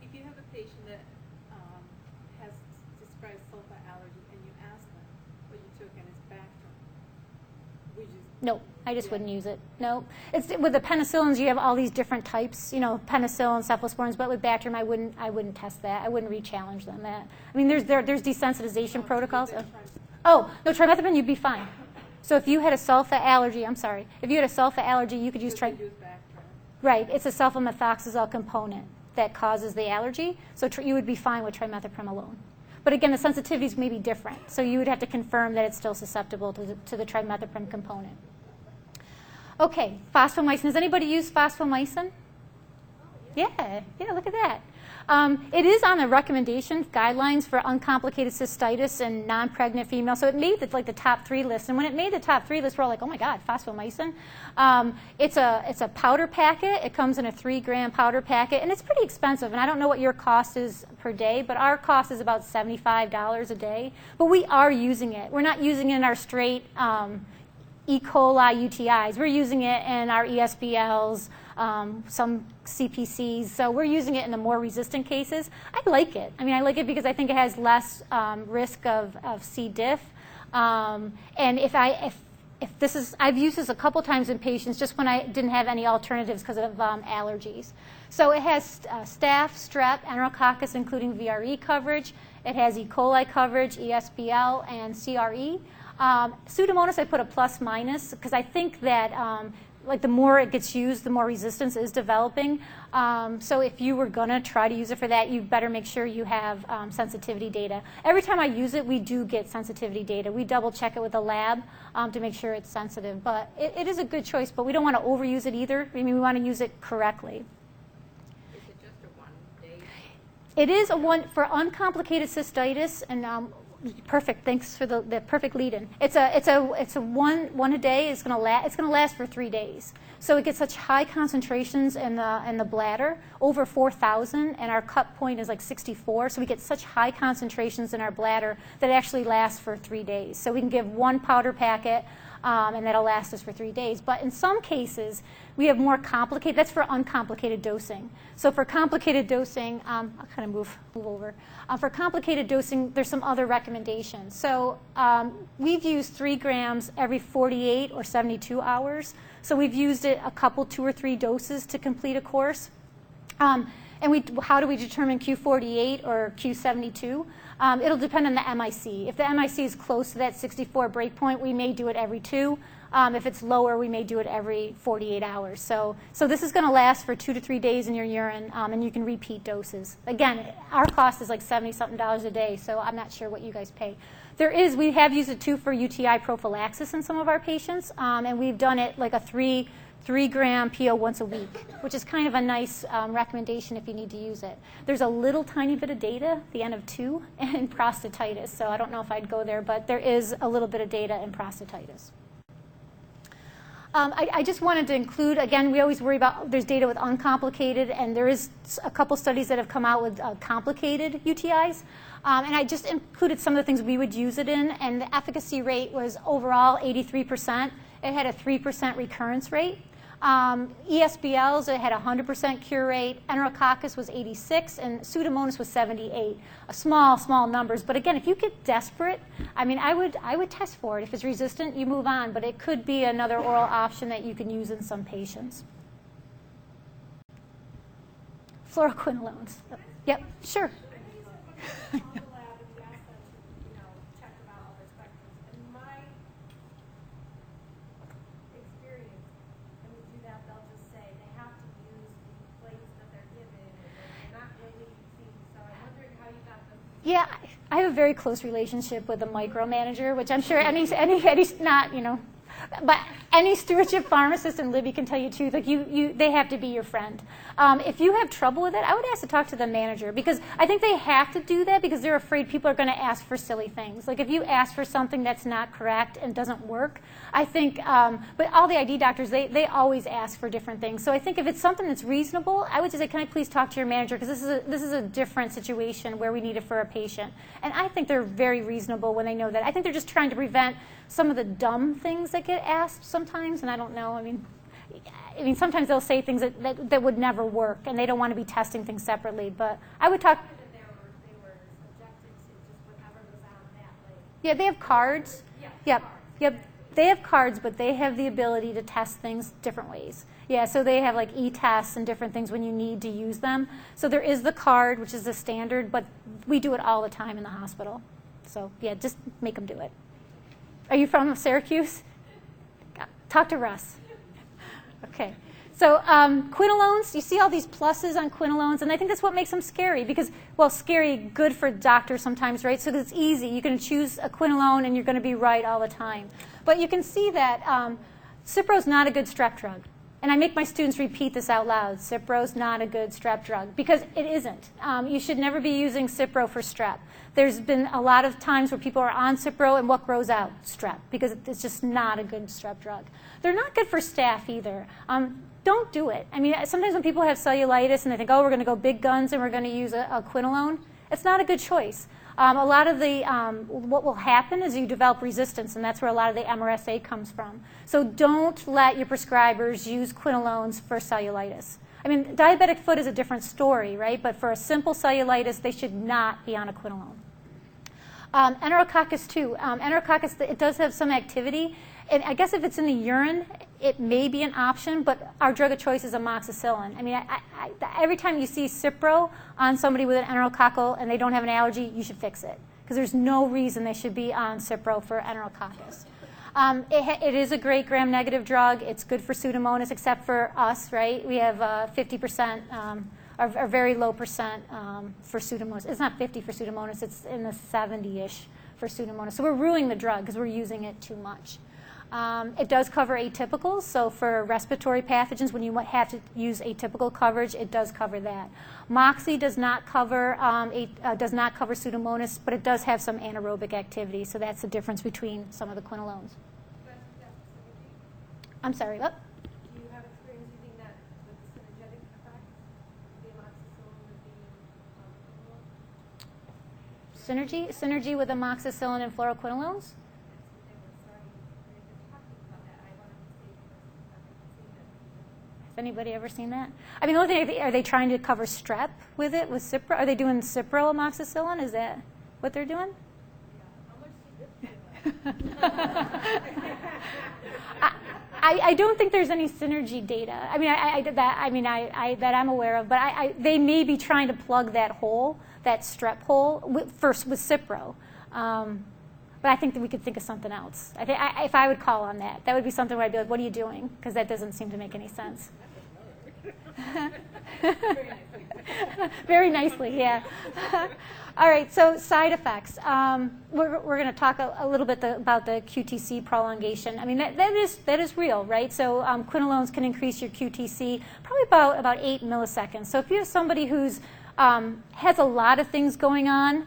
If you have a patient that has described sulfa allergy and you ask them what you took and it's Bactrim, would you? No, I just wouldn't use it. No, it's with the penicillins. You have all these different types, penicillin, cephalosporins. But with Bactrim, I wouldn't test that. I wouldn't re-challenge them. That I mean, there's desensitization protocols. Oh no, trimethoprim, you'd be fine. So if you had a sulfa allergy, if you had a sulfa allergy, you could use Bactrim. Right, it's a sulfamethoxazole component that causes the allergy. So you would be fine with trimethoprim alone. But again, the sensitivities may be different. So you would have to confirm that it's still susceptible to the trimethoprim component. Okay, phosphomycin. Has anybody used phosphomycin? Yeah, look at that. It is on the recommendation guidelines for uncomplicated cystitis and non-pregnant females. So it made the top 3 list. And when it made the top 3 list, we're all like, oh my God, phosphomycin. It's a powder packet. It comes in a 3-gram powder packet, and it's pretty expensive. And I don't know what your cost is per day, but our cost is about $75 a day. But we are using it. We're not using it in our straight E. coli UTIs. We're using it in our ESBLs, some CPCs. So we're using it in the more resistant cases. I like it. I mean, I like it because I think it has less risk of C. diff. And if this is, I've used this a couple times in patients just when I didn't have any alternatives because of allergies. So it has staph, strep, enterococcus, including VRE coverage. It has E. coli coverage, ESBL, and CRE. Pseudomonas, I put a plus minus because I think that the more it gets used, the more resistance is developing. So if you were going to try to use it for that, you better make sure you have sensitivity data. Every time I use it, we do get sensitivity data. We double check it with a lab to make sure it's sensitive. But it is a good choice, but we don't want to overuse it either. I mean, we want to use it correctly. Is it just a 1 day? It is a one for uncomplicated cystitis and perfect. Thanks for the perfect lead-in. It's a one a day. It's going to last for 3 days. So it gets such high concentrations in the bladder, over 4,000, and our cut point is like 64. So we get such high concentrations in our bladder that it actually lasts for 3 days. So we can give 1 powder packet, and that'll last us for 3 days. But in some cases, we have more complicated. That's for uncomplicated dosing. So for complicated dosing, I'll kind of move over. For complicated dosing, there's some other recommendations. So we've used 3 grams every 48 or 72 hours. So we've used it a couple, 2 or 3 doses to complete a course. And how do we determine Q48 or Q72? It'll depend on the MIC. If the MIC is close to that 64 breakpoint, we may do it every 2. If it's lower, we may do it every 48 hours. So this is going to last for 2 to 3 days in your urine, and you can repeat doses. Again, our cost is like $70-something a day, so I'm not sure what you guys pay. We have used it too for UTI prophylaxis in some of our patients, and we've done it like a 3-gram PO once a week, which is kind of a nice recommendation if you need to use it. There's a little tiny bit of data, the N of 2, in prostatitis, so I don't know if I'd go there, but there is a little bit of data in prostatitis. I just wanted to include, again, we always worry about there's data with uncomplicated, and there is a couple studies that have come out with complicated UTIs. And I just included some of the things we would use it in, and the efficacy rate was overall 83%. It had a 3% recurrence rate. ESBLs, it had a 100% cure rate. Enterococcus was 86, and Pseudomonas was 78. Small numbers. But again, if you get desperate, I mean, I would test for it. If it's resistant, you move on. But it could be another oral option that you can use in some patients. Fluoroquinolones. Yep, sure. Yeah, I have a very close relationship with the micromanager, which I'm sure any not, but any stewardship pharmacist, and Libby can tell you too, like they have to be your friend. If you have trouble with it, I would ask to talk to the manager, because I think they have to do that because they're afraid people are going to ask for silly things. Like if you ask for something that's not correct and doesn't work, I think, but all the ID doctors, they always ask for different things. So I think if it's something that's reasonable, I would just say, can I please talk to your manager, because this is a different situation where we need it for a patient. And I think they're very reasonable when they know that. I think they're just trying to prevent some of the dumb things that get asked sometimes, and I don't know. I mean, sometimes they'll say things that would never work, and they don't want to be testing things separately. But I would talk. They were subjected to just whatever was on that label. Yeah, they have cards. Yeah. Yep. They have cards, but they have the ability to test things different ways. Yeah, so they have like e-tests and different things when you need to use them. So there is the card, which is the standard, but we do it all the time in the hospital. So yeah, just make them do it. Are you from Syracuse? Talk to Russ. Okay. So quinolones, you see all these pluses on quinolones, and I think that's what makes them scary because, well, scary, good for doctors sometimes, right? So it's easy. You can choose a quinolone, and you're going to be right all the time. But you can see that Cipro's not a good strep drug. and I make my students repeat this out loud, Cipro's not a good strep drug, because it isn't. You should never be using Cipro for strep. There's been a lot of times where people are on Cipro and what grows out? Strep, because it's just not a good strep drug. They're not good for staph either. Don't do it. I mean, sometimes when people have cellulitis and they think, oh, we're going to go big guns and we're going to use a quinolone, it's not a good choice. A lot of the, what will happen is you develop resistance, and that's where a lot of the MRSA comes from. So don't let your prescribers use quinolones for cellulitis. I mean, diabetic foot is a different story, right? But for a simple cellulitis, they should not be on a quinolone. Enterococcus too. Enterococcus, it does have some activity. And I guess if it's in the urine, it may be an option, but our drug of choice is amoxicillin. I mean, every time you see Cipro on somebody with an enterococcal and they don't have an allergy, you should fix it, because there's no reason they should be on Cipro for enterococcus. It is a great gram-negative drug. It's good for Pseudomonas, except for us, right? We have 50%, or very low percent for Pseudomonas. It's not 50 for Pseudomonas. It's in the 70-ish for Pseudomonas. So we're ruining the drug because we're using it too much. It does cover atypicals, so for respiratory pathogens, when you have to use atypical coverage, it does cover that. Moxie does not cover Pseudomonas, but it does have some anaerobic activity, so that's the difference between some of the quinolones. I'm sorry, what? Do you have experience using that with the synergetic effect? The amoxicillin with the Synergy with amoxicillin and fluoroquinolones? Has anybody ever seen that? I mean, the only thing, are they trying to cover strep with it, with Cipro? Are they doing Cipro amoxicillin? Is that what they're doing? I don't think there's any synergy data. I mean, that I'm aware of, but they may be trying to plug that hole, that strep hole, first with Cipro. But I think that we could think of something else. If I would call on that, that would be something where I'd be like, what are you doing? Because that doesn't seem to make any sense. Very nicely, yeah. All right, so side effects. We're going to talk a little bit about the QTC prolongation. I mean, that is real, right? So quinolones can increase your QTC probably about 8 milliseconds. So if you have somebody who's has a lot of things going on,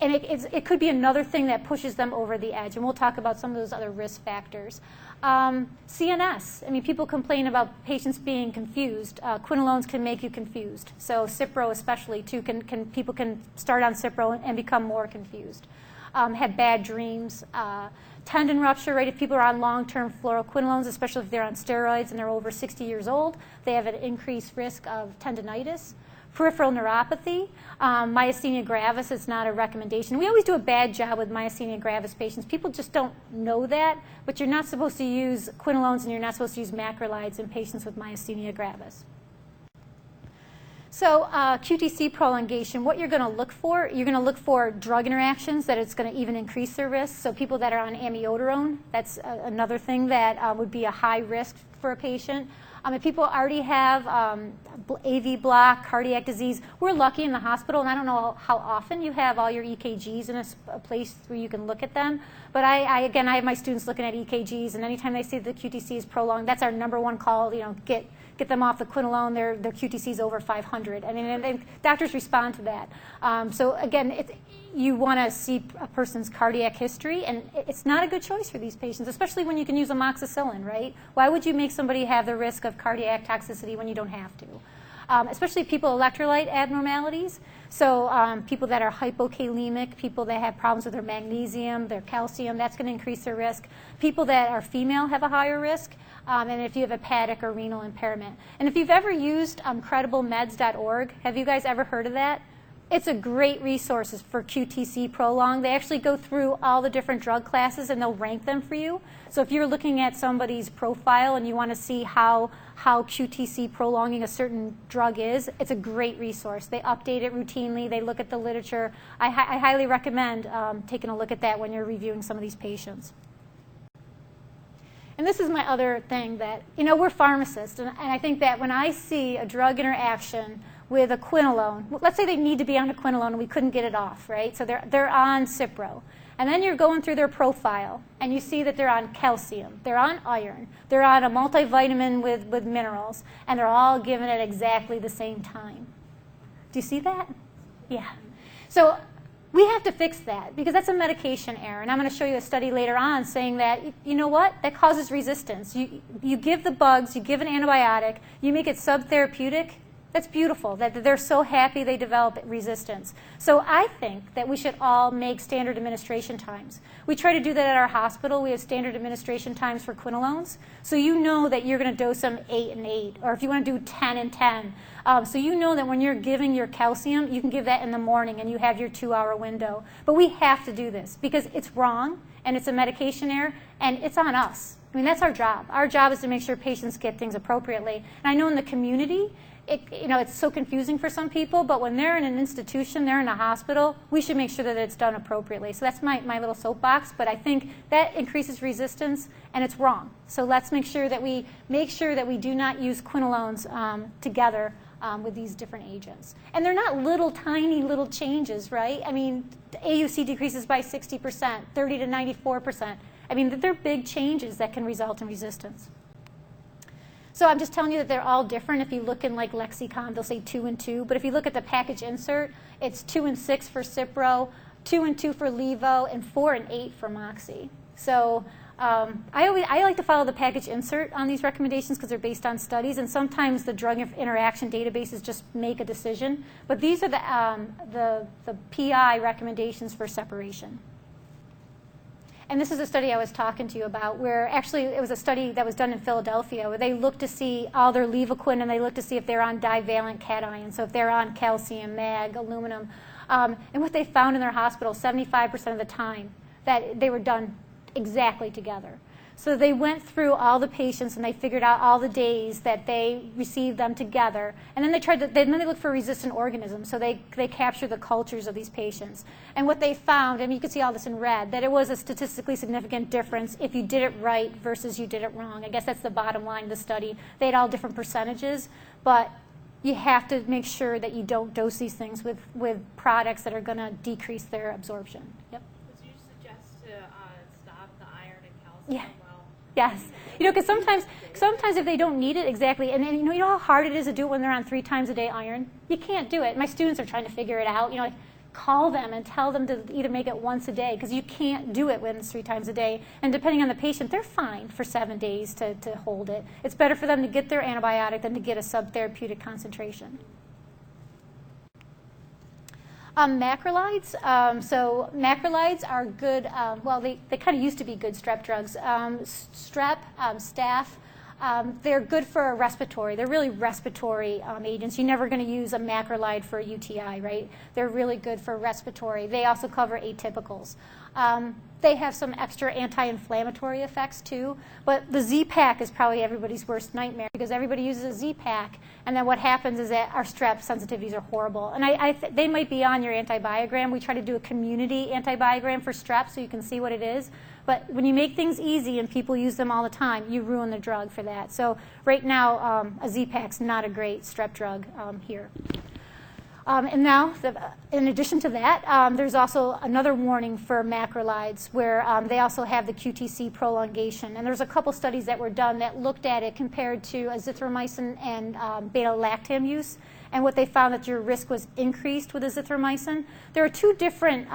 and it could be another thing that pushes them over the edge, and we'll talk about some of those other risk factors. CNS, I mean, people complain about patients being confused. Quinolones can make you confused. So Cipro especially, too, people can start on Cipro and become more confused. Have bad dreams. Tendon rupture, right? If people are on long-term fluoroquinolones, especially if they're on steroids and they're over 60 years old, they have an increased risk of tendinitis. Peripheral neuropathy, myasthenia gravis is not a recommendation. We always do a bad job with myasthenia gravis patients. People just don't know that, but you're not supposed to use quinolones and you're not supposed to use macrolides in patients with myasthenia gravis. So QTC prolongation, what you're going to look for drug interactions that it's going to even increase their risk. So people that are on amiodarone, that's another thing that would be a high risk for a patient. If people already have AV block, cardiac disease, we're lucky in the hospital, and I don't know how often you have all your EKGs in a place where you can look at them. But I have my students looking at EKGs, and anytime they see the QTC is prolonged, that's our number one call. You know, get them off the quinolone. Their QTC is over 500. I mean, and doctors respond to that. So again, you want to see a person's cardiac history, and it's not a good choice for these patients, especially when you can use amoxicillin, right? Why would you make somebody have the risk of cardiac toxicity when you don't have to? Especially people with electrolyte abnormalities. So people that are hypokalemic, people that have problems with their magnesium, their calcium, that's going to increase their risk. People that are female have a higher risk. And if you have hepatic or renal impairment. And if you've ever used crediblемeds.org, have you guys ever heard of that? It's a great resource for QTC prolong. They actually go through all the different drug classes and they'll rank them for you. So if you're looking at somebody's profile and you want to see how QTC prolonging a certain drug is, it's a great resource. They update it routinely. They look at the literature. I highly recommend taking a look at that when you're reviewing some of these patients. And this is my other thing that, we're pharmacists, and I think that when I see a drug interaction with a quinolone, let's say they need to be on a quinolone and we couldn't get it off, right? So they're on Cipro. And then you're going through their profile, and you see that they're on calcium, they're on iron, they're on a multivitamin with minerals, and they're all given at exactly the same time. Do you see that? Yeah. So we have to fix that because that's a medication error. And I'm going to show you a study later on saying that, you know what, that causes resistance. You give the bugs, you give an antibiotic, you make it subtherapeutic. That's beautiful, that they're so happy they develop resistance. So I think that we should all make standard administration times. We try to do that at our hospital. We have standard administration times for quinolones. So you know that you're going to dose them 8 and 8, or if you want to do 10 and 10. So you know that when you're giving your calcium, you can give that in the morning and you have your 2-hour window. But we have to do this because it's wrong and it's a medication error and it's on us. I mean, that's our job. Our job is to make sure patients get things appropriately. And I know in the community, it's so confusing for some people, but when they're in an institution, they're in a hospital, we should make sure that it's done appropriately. So that's my little soapbox, but I think that increases resistance, and it's wrong. So let's make sure that we do not use quinolones together with these different agents. And they're not tiny little changes, right? I mean, AUC decreases by 60%, 30 to 94%. I mean, they're big changes that can result in resistance. So I'm just telling you that they're all different. If you look in like lexicon, they'll say 2 and 2. But if you look at the package insert, it's 2 and 6 for Cipro, 2 and 2 for Levo, and 4 and 8 for Moxie. So I like to follow the package insert on these recommendations because they're based on studies, and sometimes the drug interaction databases just make a decision. But these are the PI recommendations for separation. And this is a study I was talking to you about where actually it was a study that was done in Philadelphia where they looked to see all their levaquin and they looked to see if they're on divalent cations, so if they're on calcium, mag, aluminum. And what they found in their hospital, 75% of the time, that they were done exactly together. So they went through all the patients and they figured out all the days that they received them together. And then they looked for resistant organisms. So they captured the cultures of these patients. And what they found, and you can see all this in red, that it was a statistically significant difference if you did it right versus you did it wrong. I guess that's the bottom line of the study. They had all different percentages, but you have to make sure that you don't dose these things with products that are going to decrease their absorption. Yep. Would you suggest to stop the iron and calcium? Yeah. Yes. Because sometimes if they don't need it exactly, and you know how hard it is to do it when they're on 3 times a day iron? You can't do it. My students are trying to figure it out. Call them and tell them to either make it once a day because you can't do it when it's 3 times a day. And depending on the patient, they're fine for 7 days to hold it. It's better for them to get their antibiotic than to get a subtherapeutic concentration. Macrolides. So macrolides are good, they kind of used to be good strep drugs. Strep, staph, they're good for respiratory. They're really respiratory agents. You're never going to use a macrolide for a UTI, right? They're really good for respiratory. They also cover atypicals. They have some extra anti-inflammatory effects too, but the Z-Pak is probably everybody's worst nightmare because everybody uses a Z-Pak, and then what happens is that our strep sensitivities are horrible. And they might be on your antibiogram. We try to do a community antibiogram for strep so you can see what it is. But when you make things easy and people use them all the time, you ruin the drug for that. So right now, a Z-Pak's not a great strep drug here. And now, in addition to that, there's also another warning for macrolides where they also have the QTC prolongation. And there's a couple studies that were done that looked at it compared to azithromycin and beta-lactam use. And what they found that your risk was increased with azithromycin. There are 2 different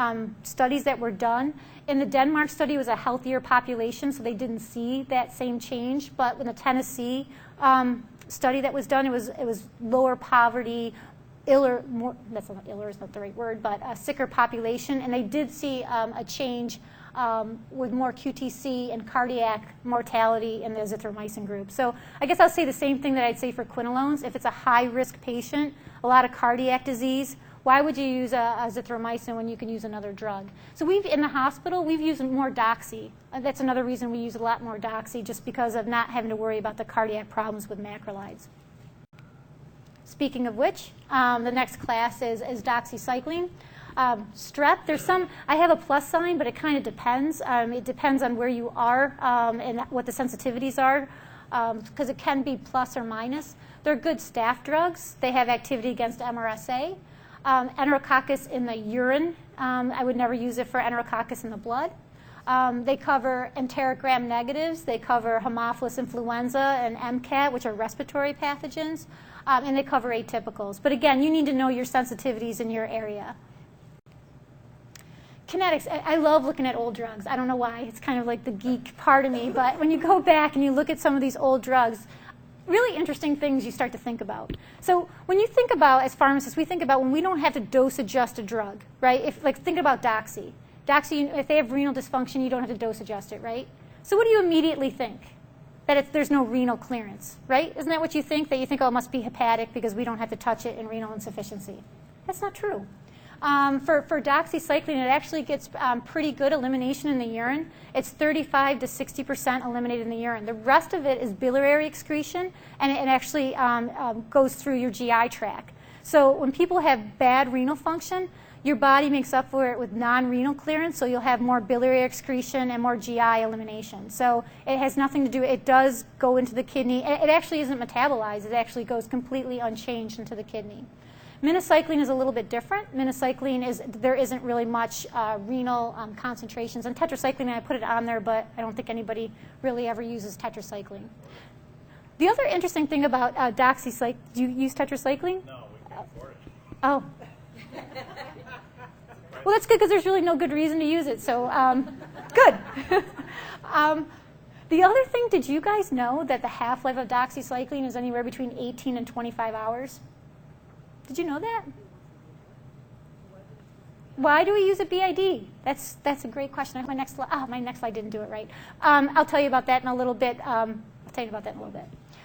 studies that were done. In the Denmark study, it was a healthier population, so they didn't see that same change. But in the Tennessee study that was done, it was lower poverty, that's not iller is not the right word, but a sicker population, and they did see a change with more QTC and cardiac mortality in the azithromycin group. So I guess I'll say the same thing that I'd say for quinolones. If it's a high-risk patient, a lot of cardiac disease, why would you use azithromycin when you can use another drug? So in the hospital, we've used more doxy. That's another reason we use a lot more doxy, just because of not having to worry about the cardiac problems with macrolides. Speaking of which, the next class is doxycycline. Strep, I have a plus sign, but it kind of depends. It depends on where you are and what the sensitivities are, because it can be plus or minus. They're good staph drugs. They have activity against MRSA. Enterococcus in the urine. I would never use it for enterococcus in the blood. They cover enteric gram-negatives. They cover Haemophilus influenza and MCAT, which are respiratory pathogens. And they cover atypicals. But again, you need to know your sensitivities in your area. Kinetics, I love looking at old drugs. I don't know why. It's kind of like the geek part of me. But when you go back and you look at some of these old drugs, really interesting things you start to think about. So when you think about, as pharmacists, we think about when we don't have to dose adjust a drug, right? Think about Doxy. Doxy, if they have renal dysfunction, you don't have to dose adjust it, right? So what do you immediately think? That there's no renal clearance, right? Isn't that what you think? That you think, oh, it must be hepatic because we don't have to touch it in renal insufficiency. That's not true. For doxycycline, it actually gets pretty good elimination in the urine. It's 35 to 60% eliminated in the urine. The rest of it is biliary excretion, and it actually goes through your GI tract. So when people have bad renal function, your body makes up for it with non-renal clearance, so you'll have more biliary excretion and more GI elimination. So it has nothing to do, it does go into the kidney. It actually isn't metabolized. It actually goes completely unchanged into the kidney. Minocycline is a little bit different. Minocycline there isn't really much renal concentrations. And tetracycline, I put it on there, but I don't think anybody really ever uses tetracycline. The other interesting thing about doxycycline, do you use tetracycline? No, we can't afford it. Oh. Well, that's good because there's really no good reason to use it. So good. The other thing, did you guys know that the half-life of doxycycline is anywhere between 18 and 25 hours? Did you know that? Why do we use a BID? That's a great question. My next slide didn't do it right. I'll tell you about that in a little bit.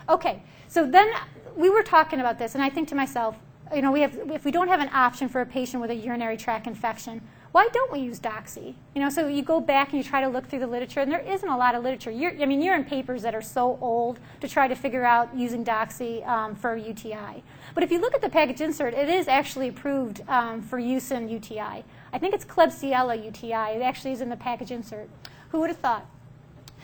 Okay, so then we were talking about this, and I think to myself, if we don't have an option for a patient with a urinary tract infection, why don't we use doxy? So you go back and you try to look through the literature, and there isn't a lot of literature. You're in papers that are so old to try to figure out using doxy for UTI. But if you look at the package insert, it is actually approved for use in UTI. I think it's Klebsiella UTI. It actually is in the package insert. Who would have thought?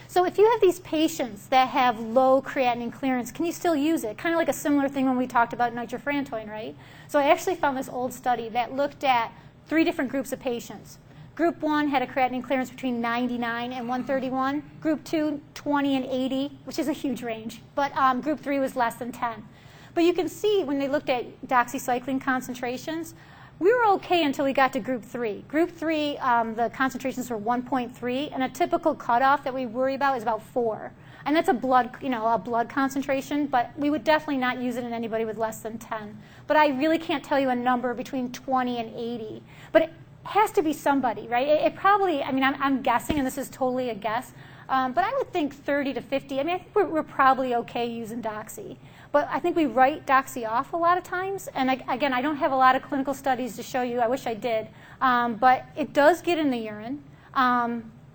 So if you have these patients that have low creatinine clearance, can you still use it? Kind of like a similar thing when we talked about nitrofurantoin, right? So I actually found this old study that looked at 3 different groups of patients. Group 1 had a creatinine clearance between 99 and 131. Group 2, 20 and 80, which is a huge range. But Group 3 was less than 10. But you can see when they looked at doxycycline concentrations, we were okay until we got to Group 3. Group 3, the concentrations were 1.3, and a typical cutoff that we worry about is about 4. And that's a blood concentration, but we would definitely not use it in anybody with less than 10. But I really can't tell you a number between 20 and 80. But it has to be somebody, right? It probably, I'm guessing, and this is totally a guess, but I would think 30 to 50. I think we're probably okay using doxy. But I think we write doxy off a lot of times. And again, I don't have a lot of clinical studies to show you. I wish I did. But it does get in the urine.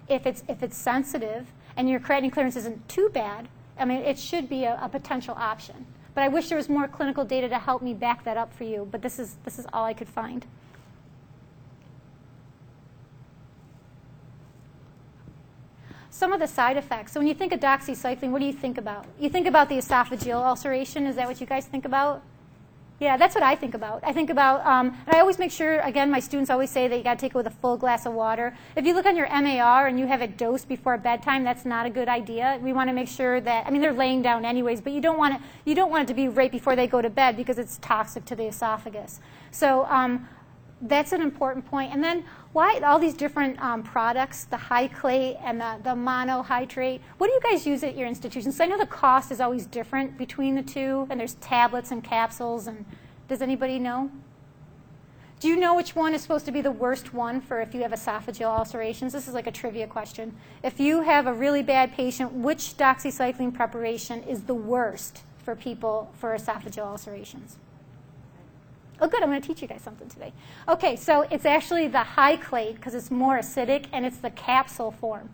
If it's sensitive and your creatinine clearance isn't too bad, it should be a potential option. But I wish there was more clinical data to help me back that up for you. But this is all I could find. Some of the side effects. So when you think of doxycycline, what do you think about? You think about the esophageal ulceration. Is that what you guys think about? Yeah, that's what I think about. I think about, and I always make sure, again, my students always say that you got to take it with a full glass of water. If you look on your MAR and you have it dosed before bedtime, that's not a good idea. We want to make sure that, they're laying down anyways, but you don't want it to be right before they go to bed because it's toxic to the esophagus. So that's an important point. And then why all these different products, the Hyclate and the monohydrate, what do you guys use at your institutions? So I know the cost is always different between the two, and there's tablets and capsules. And does anybody know? Do you know which one is supposed to be the worst one for if you have esophageal ulcerations? This is like a trivia question. If you have a really bad patient, which doxycycline preparation is the worst for people for esophageal ulcerations? Oh, good. I'm going to teach you guys something today. Okay, so it's actually the Hyclate because it's more acidic, and it's the capsule form.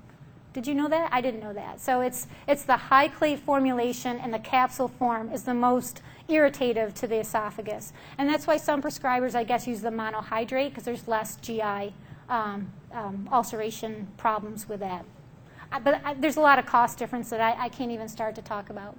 Did you know that? I didn't know that. So it's the Hyclate formulation, and the capsule form is the most irritative to the esophagus. And that's why some prescribers, I guess, use the monohydrate because there's less GI ulceration problems with that. But there's a lot of cost difference that I can't even start to talk about.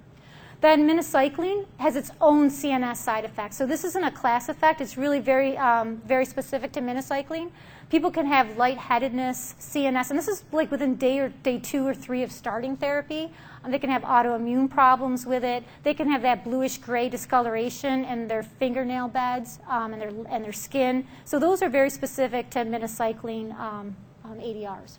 Then minocycline has its own CNS side effects. So this isn't a class effect. It's really very, very specific to minocycline. People can have lightheadedness, CNS, and this is like within day 2 or 3 of starting therapy. They can have autoimmune problems with it. They can have that bluish-gray discoloration in their fingernail beds and their skin. So those are very specific to minocycline ADRs.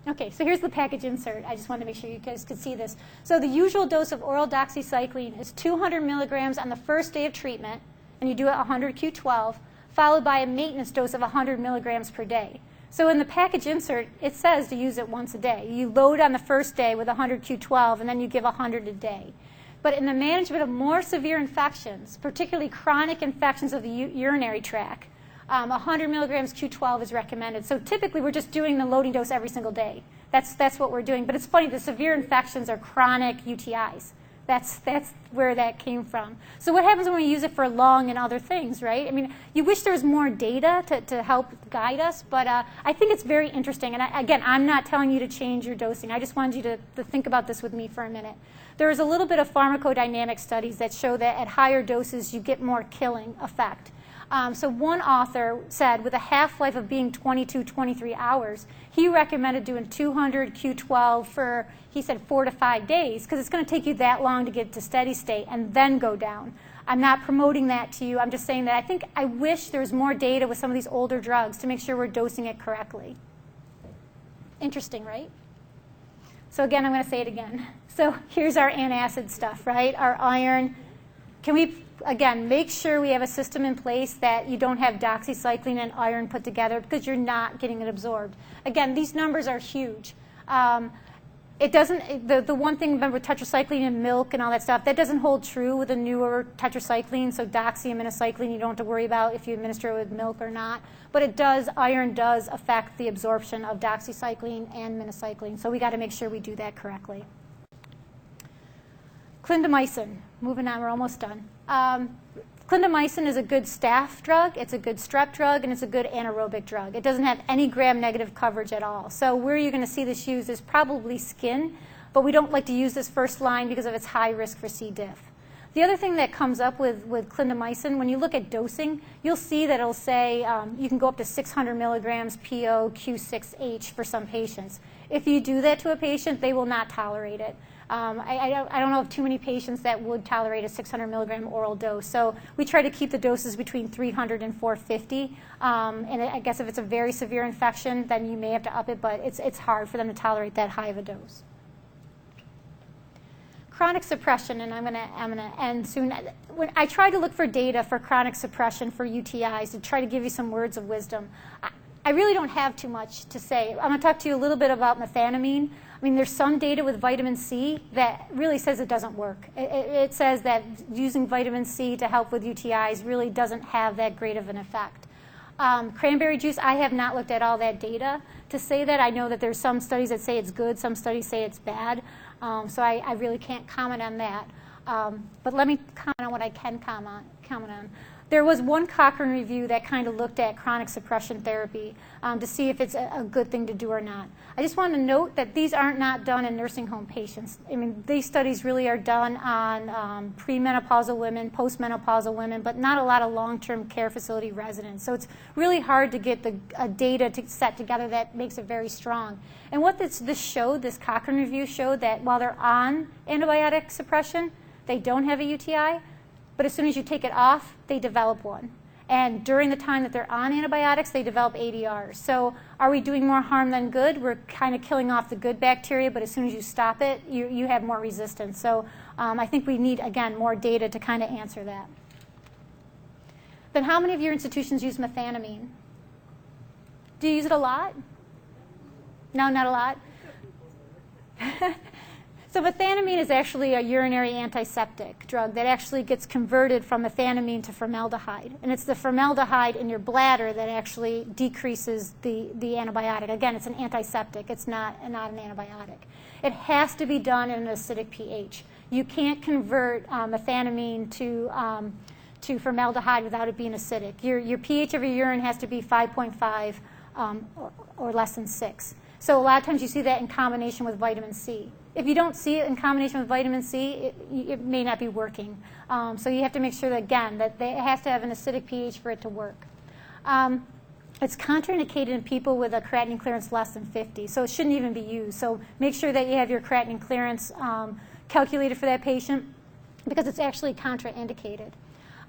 Okay, so here's the package insert. I just wanted to make sure you guys could see this. So the usual dose of oral doxycycline is 200 milligrams on the first day of treatment, and you do it 100 Q12, followed by a maintenance dose of 100 milligrams per day. So in the package insert, it says to use it once a day. You load on the first day with 100 Q12, and then you give 100 a day. But in the management of more severe infections, particularly chronic infections of the urinary tract, 100 milligrams Q12 is recommended. So typically, we're just doing the loading dose every single day. That's what we're doing. But it's funny, the severe infections are chronic UTIs. That's where that came from. So what happens when we use it for lung and other things, right? I mean, you wish there was more data to help guide us, but I think it's very interesting. And again, I'm not telling you to change your dosing. I just wanted you to think about this with me for a minute. There is a little bit of pharmacodynamic studies that show that at higher doses, you get more killing effect. So one author said with a half-life of being 22, 23 hours, he recommended doing 200 Q12 for, he said, 4 to 5 days, because it's going to take you that long to get to steady state and then go down. I'm not promoting that to you. I'm just saying that I wish there was more data with some of these older drugs to make sure we're dosing it correctly. Interesting, right? So again, I'm going to say it again. So here's our antacid stuff, right? Our iron. Can we, again, make sure we have a system in place that you don't have doxycycline and iron put together because you're not getting it absorbed. Again, these numbers are huge. It doesn't, the one thing, remember tetracycline in milk and all that stuff, that doesn't hold true with the newer tetracycline. So doxy and minocycline, you don't have to worry about if you administer it with milk or not. But it does, iron does affect the absorption of doxycycline and minocycline. So we got to make sure we do that correctly. Clindamycin. Moving on, we're almost done. Clindamycin is a good staph drug, it's a good strep drug, and it's a good anaerobic drug. It doesn't have any gram-negative coverage at all. So where you're going to see this used is probably skin, but we don't like to use this first line because of its high risk for C. diff. The other thing that comes up with clindamycin, when you look at dosing, you'll see that it'll say you can go up to 600 milligrams PO Q6H for some patients. If you do that to a patient, they will not tolerate it. I don't know of too many patients that would tolerate a 600 milligram oral dose. So we try to keep the doses between 300 and 450. And I guess if it's a very severe infection, then you may have to up it, but it's hard for them to tolerate that high of a dose. Chronic suppression, and I'm gonna end soon. When I try to look for data for chronic suppression for UTIs to try to give you some words of wisdom, I really don't have too much to say. I'm going to talk to you a little bit about methanamine. I mean, there's some data with vitamin C that really says it doesn't work. It says that using vitamin C to help with UTIs really doesn't have that great of an effect. Cranberry juice, I have not looked at all that data to say that. I know that there's some studies that say it's good, some studies say it's bad. So I really can't comment on that. But let me comment on what I can comment on. There was one Cochrane review that kind of looked at chronic suppression therapy to see if it's a good thing to do or not. I just want to note that these aren't not done in nursing home patients. I mean, these studies really are done on premenopausal women, postmenopausal women, but not a lot of long-term care facility residents. So it's really hard to get the data set together that makes it very strong. And what this Cochrane review showed that while they're on antibiotic suppression, they don't have a UTI. But as soon as you take it off, they develop one. And during the time that they're on antibiotics, they develop ADRs. So are we doing more harm than good? We're kind of killing off the good bacteria, but as soon as you stop it, you have more resistance. So I think we need, again, more data to kind of answer that. Then how many of your institutions use methanamine? Do you use it a lot? No, not a lot? So methanamine is actually a urinary antiseptic drug that actually gets converted from methanamine to formaldehyde. And it's the formaldehyde in your bladder that actually decreases the antibiotic. Again, it's an antiseptic. It's not an antibiotic. It has to be done at an acidic pH. You can't convert methanamine to formaldehyde without it being acidic. Your pH of your urine has to be 5.5 or less than 6. So a lot of times you see that in combination with vitamin C. if you don't see it in combination with vitamin C, it may not be working. So you have to make sure that, again, that it has to have an acidic pH for it to work. It's contraindicated in people with a creatinine clearance less than 50, so it shouldn't even be used. So make sure that you have your creatinine clearance calculated for that patient, because it's actually contraindicated.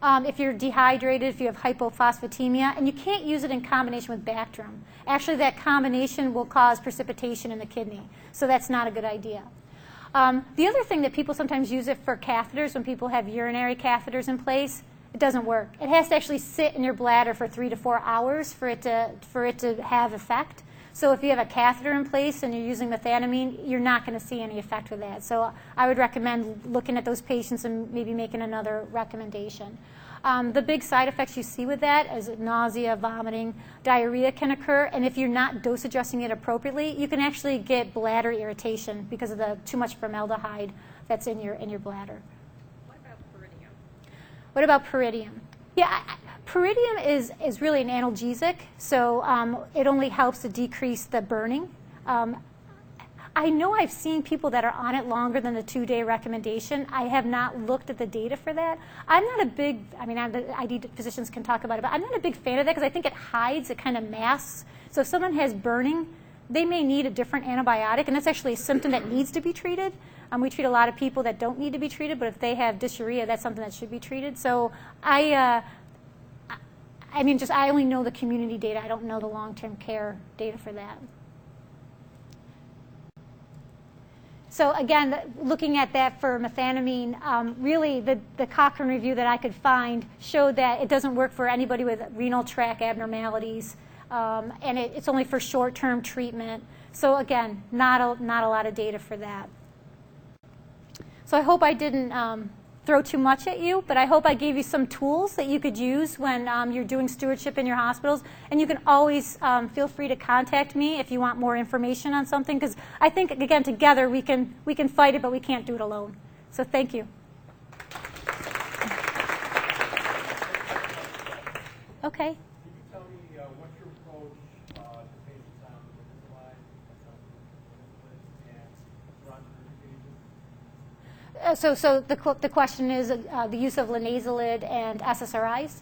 If you're dehydrated, if you have hypophosphatemia, and you can't use it in combination with Bactrim. Actually, that combination will cause precipitation in the kidney, so that's not a good idea. The other thing that people sometimes use it for catheters, when people have urinary catheters in place, it doesn't work. It has to actually sit in your bladder for 3 to 4 hours for it to have effect. So if you have a catheter in place and you're using methanamine, you're not going to see any effect with that. So I would recommend looking at those patients and maybe making another recommendation. The big side effects you see with that is nausea, vomiting, diarrhea can occur, and if you're not dose adjusting it appropriately, you can actually get bladder irritation because of the too much formaldehyde that's in your bladder. What about peridium? What about peridium? Yeah, peridium is really an analgesic, so it only helps to decrease the burning. I know I've seen people that are on it longer than the 2-day recommendation. I have not looked at the data for that. I'm not a big, the ID physicians can talk about it, but I'm not a big fan of that because I think it hides, it kind of masks. So if someone has burning, they may need a different antibiotic, and that's actually a symptom that needs to be treated. We treat a lot of people that don't need to be treated, but if they have dysuria, that's something that should be treated. So I only know the community data. I don't know the long-term care data for that. So again, looking at that for methanamine, really the Cochrane review that I could find showed that it doesn't work for anybody with renal tract abnormalities, and it's only for short-term treatment. So again, not a lot of data for that. So I hope I didn't throw too much at you, but I hope I gave you some tools that you could use when you're doing stewardship in your hospitals. And you can always feel free to contact me if you want more information on something, because I think, again, together we can fight it, but we can't do it alone. So thank you. Okay. Can you tell me what's your approach to patients on linezolid and agents? So the question is the use of linezolid and SSRIs?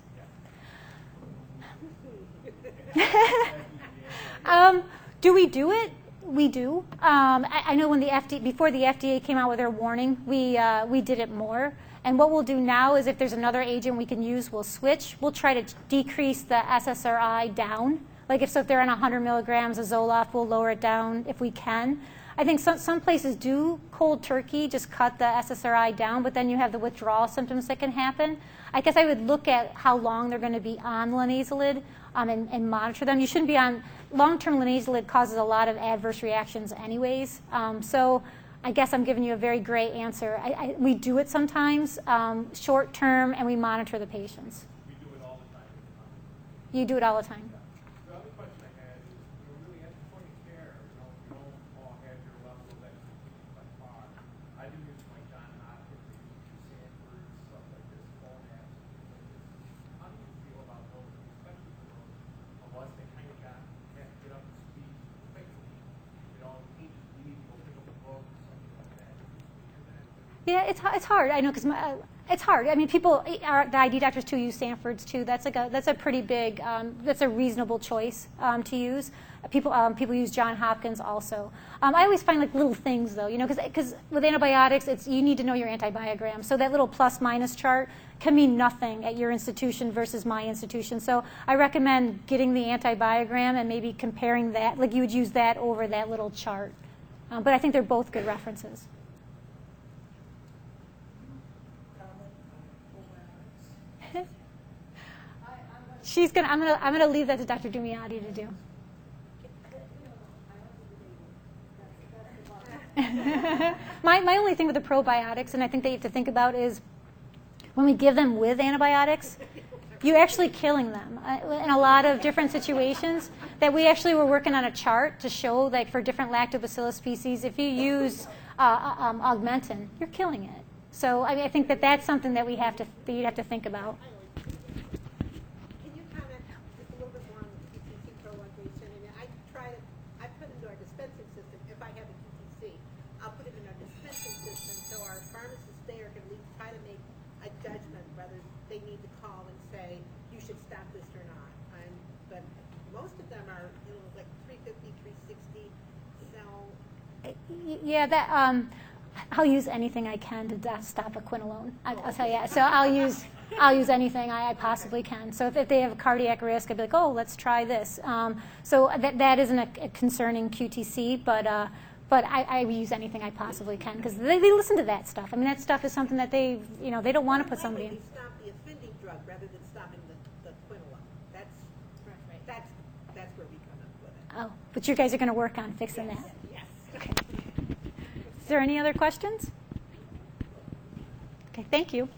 Do we do it? We do. I know when before the FDA came out with their warning, we did it more. And what we'll do now is if there's another agent we can use, we'll switch. We'll try to decrease the SSRI down. Like if they're on 100 milligrams of Zoloft, we'll lower it down if we can. I think some places do cold turkey, just cut the SSRI down, but then you have the withdrawal symptoms that can happen. I guess I would look at how long they're going to be on linezolid and monitor them. You shouldn't be on, long-term linezolid causes a lot of adverse reactions anyways. So I guess I'm giving you a very gray answer. We do it sometimes, short-term, and we monitor the patients. We do it all the time. You do it all the time. The other question I had is, really at the point of care, you don't all have your level of expertise by far. I do use my John Hopkins, Stanford, stuff like this, phone apps, things like this. How do you feel about those, especially for those of us that kind of have to get up to speed quickly? We need to go pick up a book or something like that. Yeah, it's hard. I know because it's hard. I mean, the ID doctors too use Stanfords too. That's a pretty big, that's a reasonable choice to use. People use John Hopkins also. I always find like little things though, because with antibiotics, you need to know your antibiogram. So that little plus minus chart can mean nothing at your institution versus my institution. So I recommend getting the antibiogram and maybe comparing that, like you would use that over that little chart. But I think they're both good references. I'm gonna leave that to Dr. Dumiati to do. My only thing with the probiotics, and I think that you have to think about, is when we give them with antibiotics, you're actually killing them. In a lot of different situations, that we actually were working on a chart to show, like for different lactobacillus species, if you use augmentin, you're killing it. So I think that's something that you'd have to think about. Can you comment just a little bit more on the QTC prolongation? I mean, I put it into our dispensing system. If I have a QTC, I'll put it in our Yeah, that I'll use anything I can to stop a quinolone. I'll tell you. So I'll use anything I possibly can. So if they have a cardiac risk, I'd be like, oh, let's try this. So that isn't a concerning QTC, but I use anything I possibly can because they listen to that stuff. I mean, that stuff is something that they don't want to put somebody in. Stop the offending drug rather than stopping the quinolone. That's where we come up with it. Oh, but you guys are going to work on fixing that. Yes. Okay. Is there any other questions? Okay, thank you.